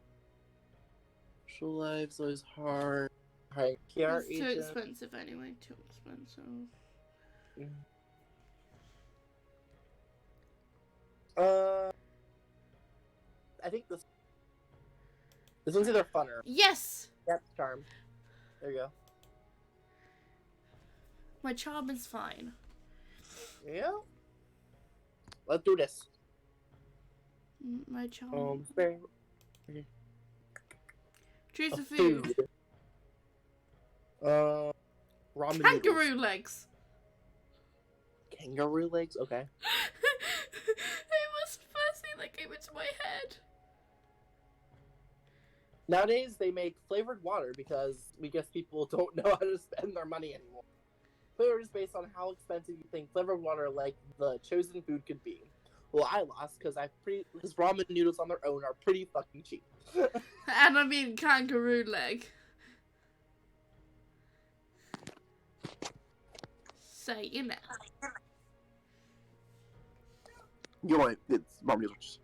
Social life's always hard. Alright, PR It's too agent. expensive anyway, too expensive. I think this one's either funner. Yes! Yep, charm. There you go. My charm is fine. Yeah. Let's do this. My charm. Choose a food. Ramen Kangaroo noodles. legs. Kangaroo legs? Okay. It was the first thing that came into my head. Nowadays, they make flavored water because we guess people don't know how to spend their money anymore. Flavor is based on how expensive you think flavored water like the chosen food could be. Well, I lost because ramen noodles on their own are pretty fucking cheap. And I mean kangaroo leg. Say, you know. You're right, it's ramen noodles.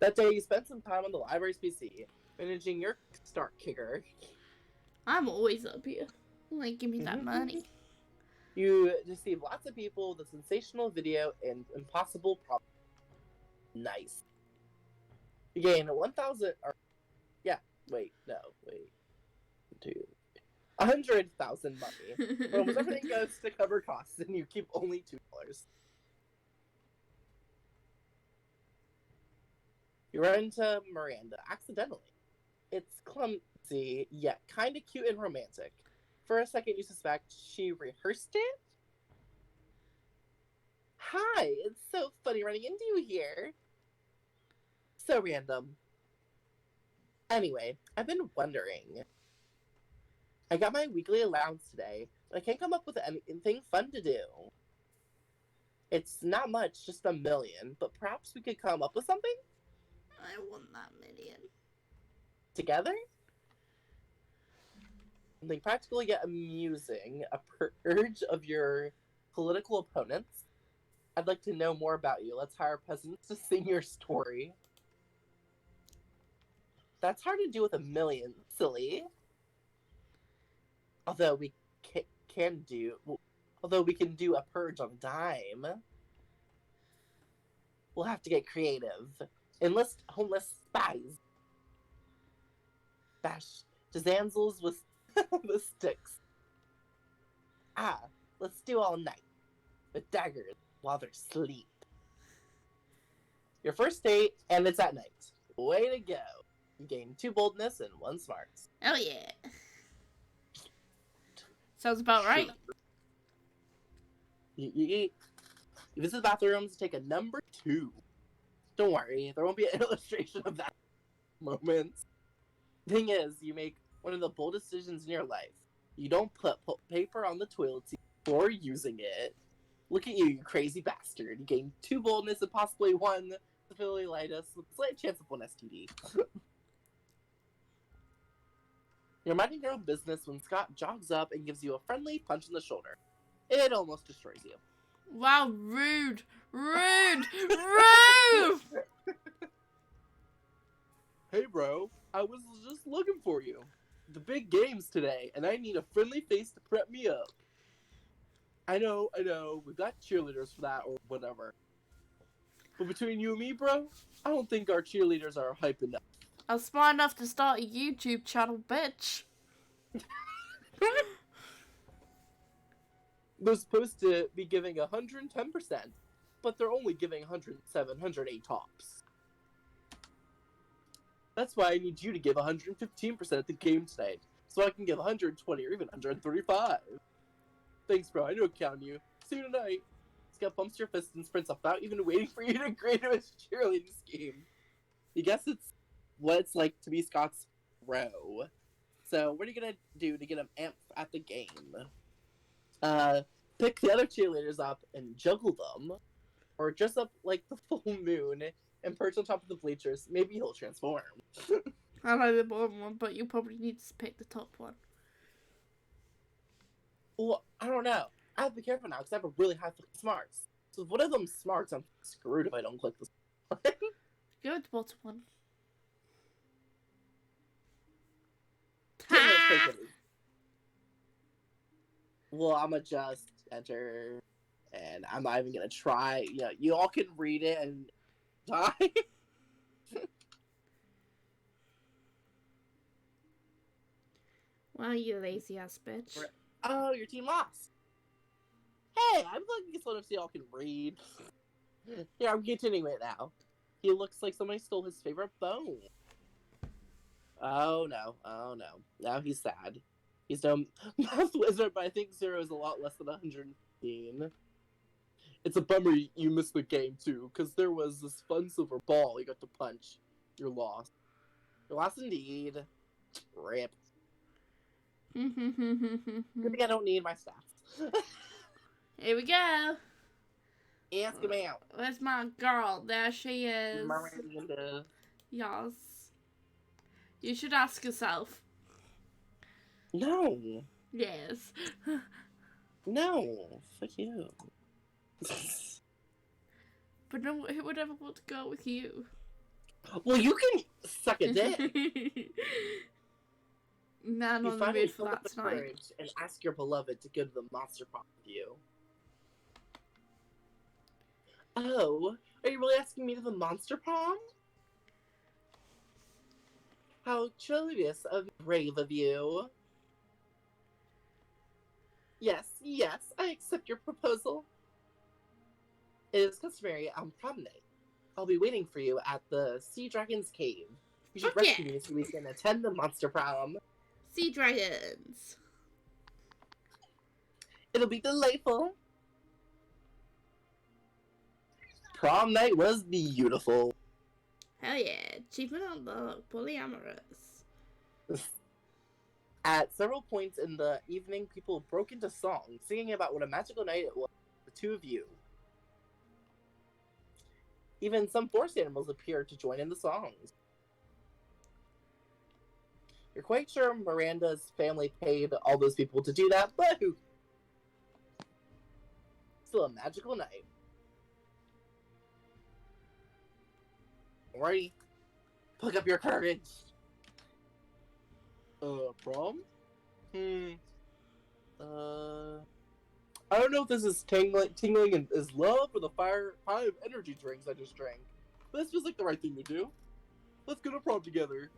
That day, you spent some time on the library's PC, managing your start kicker. I'm always up here. Like, give me that money. You deceive lots of people with a sensational video and impossible problem. Nice. You gain 1,000, or, yeah, wait, 100,000 money. But almost everything goes to cover costs, and you keep only $2. You run into Miranda accidentally. It's clumsy, yet kinda cute and romantic. For a second, you suspect she rehearsed it? Hi, it's so funny running into you here. So random. Anyway, I've been wondering. I got my weekly allowance today, but I can't come up with anything fun to do. It's not much, just $1 million, but perhaps we could come up with something? I want that million. Together? Something practical yet amusing, a purge of your political opponents. I'd like to know more about you. Let's hire peasants to sing your story. That's hard to do with $1 million, silly. Although we can do a purge on a dime. We'll have to get creative. Enlist homeless spies. Bash Jazanzels with the sticks. Let's do all night. With daggers while they're asleep. Your first date, and it's at night. Way to go. You gain 2 boldness and 1 smarts. Oh yeah. Sounds about right. You visit the bathrooms, take a number 2. Don't worry, there won't be an illustration of that moment. Thing is, you make one of the boldest decisions in your life. You don't put paper on the toilet seat before using it. Look at you crazy bastard. You gain 2 boldness and possibly 1 syphilitis with a slight chance of 1 STD. You're minding your own business when Scott jogs up and gives you a friendly punch in the shoulder. It almost destroys you. Wow, rude! Rude! Rude! Hey bro, I was just looking for you. The big game's today, and I need a friendly face to prep me up. I know, we've got cheerleaders for that or whatever. But between you and me, bro, I don't think our cheerleaders are hype enough. I was smart enough to start a YouTube channel, bitch. They're supposed to be giving 110%, but they're only giving 107, 108 tops. That's why I need you to give 115% at the game tonight, so I can give 120 or even 135. Thanks, bro. I know I count on you. See you tonight. Scott bumps your fist and sprints off without even waiting for you to grade him his cheerleading scheme. You guess it's what it's like to be Scott's bro. So what are you gonna do to get him amped at the game? Pick the other cheerleaders up and juggle them, or dress up like the full moon and perch on top of the bleachers. Maybe he'll transform. I like the bottom one, but you probably need to pick the top one. Well, I don't know. I have to be careful now because I have a really high smarts. So if one of them smarts, I'm screwed if I don't click this one. Go with the bottom one. Well, I'm gonna just enter, and I'm not even gonna try. You know, you all can read it and die. Wow, you lazy ass bitch. Oh, your team lost. Hey, I'm looking at someone if y'all can read. Yeah, I'm continuing it now. He looks like somebody stole his favorite bone. Oh no, now he's sad. He's no math wizard, but I think 0 is a lot less than 115. It's a bummer you missed the game too, because there was this fun silver ball you got to punch. You're lost. You're lost indeed. Rip. Good thing I don't need my stats. Here we go. Ask him out. Where's my girl? There she is. Miranda. Yes. You should ask yourself. No. Yes. No. Fuck you. But no, who would ever want to go with you? Well, you can suck a dick. Nah, I'm You not in the finally mood for summon that the tonight. courage and ask your beloved to go to the monster prom with you. Oh, are you really asking me to the monster prom? How curious and brave of you. Yes, I accept your proposal. It is customary on prom night. I'll be waiting for you at the Sea Dragon's Cave. You should rescue me so we can attend the monster prom. Sea dragons. It'll be delightful. Prom night was beautiful. Hell yeah, achievement unlocked, polyamorous. At several points in the evening, people broke into song, singing about what a magical night it was for the two of you. Even some forest animals appeared to join in the songs. You're quite sure Miranda's family paid all those people to do that, but who? Still a magical night. Alrighty. Plug up your courage. Prom? I don't know if this is tingling and is love or the 5 energy drinks I just drank. But this feels like the right thing to do. Let's go to prom together.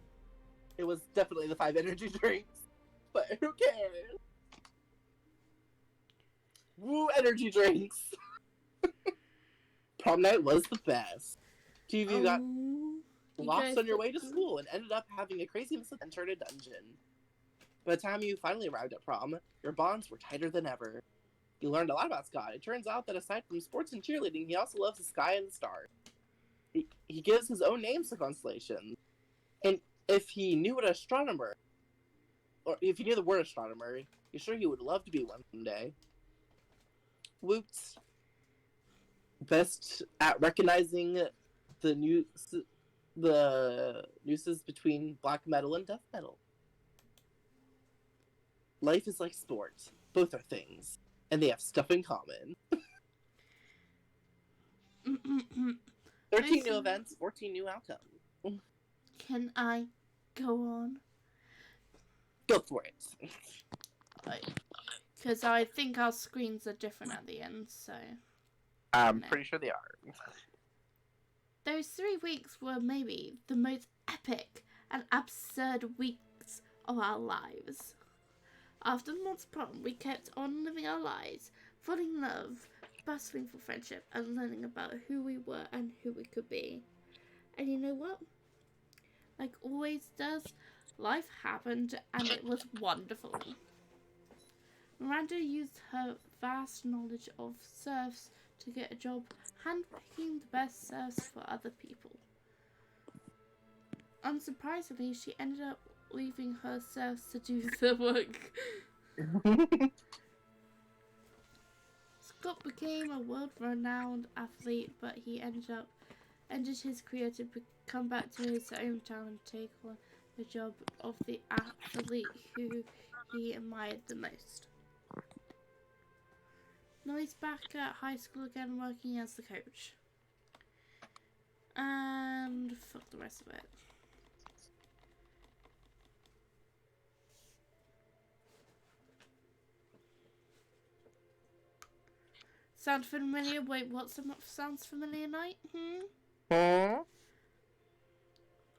It was definitely the 5 energy drinks. But who cares? Woo, energy drinks! Prom night was the best. Two of you got lost on your way to school and ended up having a crazy mishap and entered a dungeon. By the time you finally arrived at prom, your bonds were tighter than ever. You learned a lot about Scott. It turns out that aside from sports and cheerleading, he also loves the sky and the stars. He gives his own names to constellations. And if he knew what astronomer, or if he knew the word astronomer, you're sure he would love to be one someday. Woots. Best at recognizing the nuances between black metal and death metal. Life is like sports. Both are things. And they have stuff in common. 13 new events, 14 new outcomes. Can I go on? Go for it. Because I think our screens are different at the end, so... I'm pretty sure they are. Those 3 weeks were maybe the most epic and absurd weeks of our lives. After the month's prom, we kept on living our lives, falling in love, bustling for friendship, and learning about who we were and who we could be. And you know what? Like always does, life happened and it was wonderful. Miranda used her vast knowledge of serfs to get a job handpicking the best serfs for other people. Unsurprisingly, she ended up leaving her serfs to do the work. Scott became a world-renowned athlete, but he ended his career to come back to his hometown and take on the job of the athlete who he admired the most. Now he's back at high school again, working as the coach. And fuck the rest of it. Sound familiar? Wait, what's a sounds familiar night?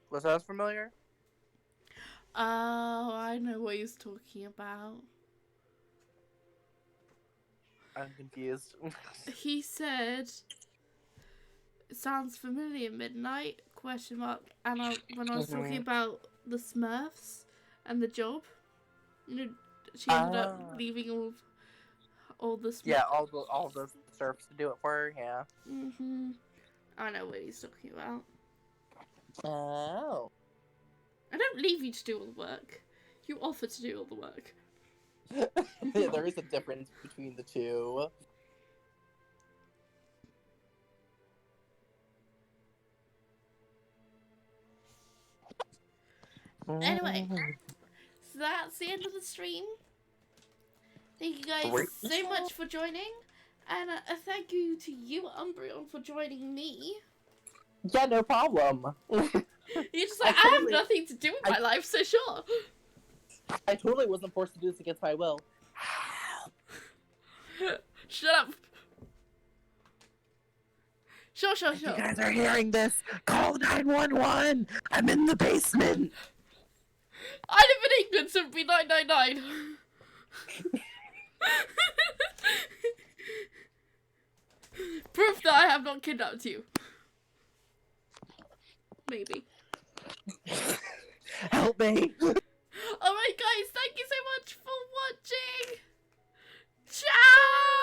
What sounds familiar? Oh, I know what he's talking about. I'm confused. He said, sounds familiar, midnight, question mark, and when I was talking about the Smurfs and the job, you know, she ended up leaving all the Smurfs. Yeah, all the serfs to do it for her, yeah. I know what he's talking about. Oh. I don't leave you to do all the work. You offer to do all the work. There is a difference between the two. Anyway, so that's the end of the stream. Thank you guys so much for joining. And a thank you to you, Umbreon, for joining me. Yeah, no problem. You're just like, I have nothing to do with my life, so sure. I totally wasn't forced to do this against my will. Shut up. Sure. If you guys are hearing this, call 911. I'm in the basement. I live in England, so it'd be 999. Proof that I have not kidnapped you. Maybe. Help me. Alright guys, thank you so much for watching. Ciao!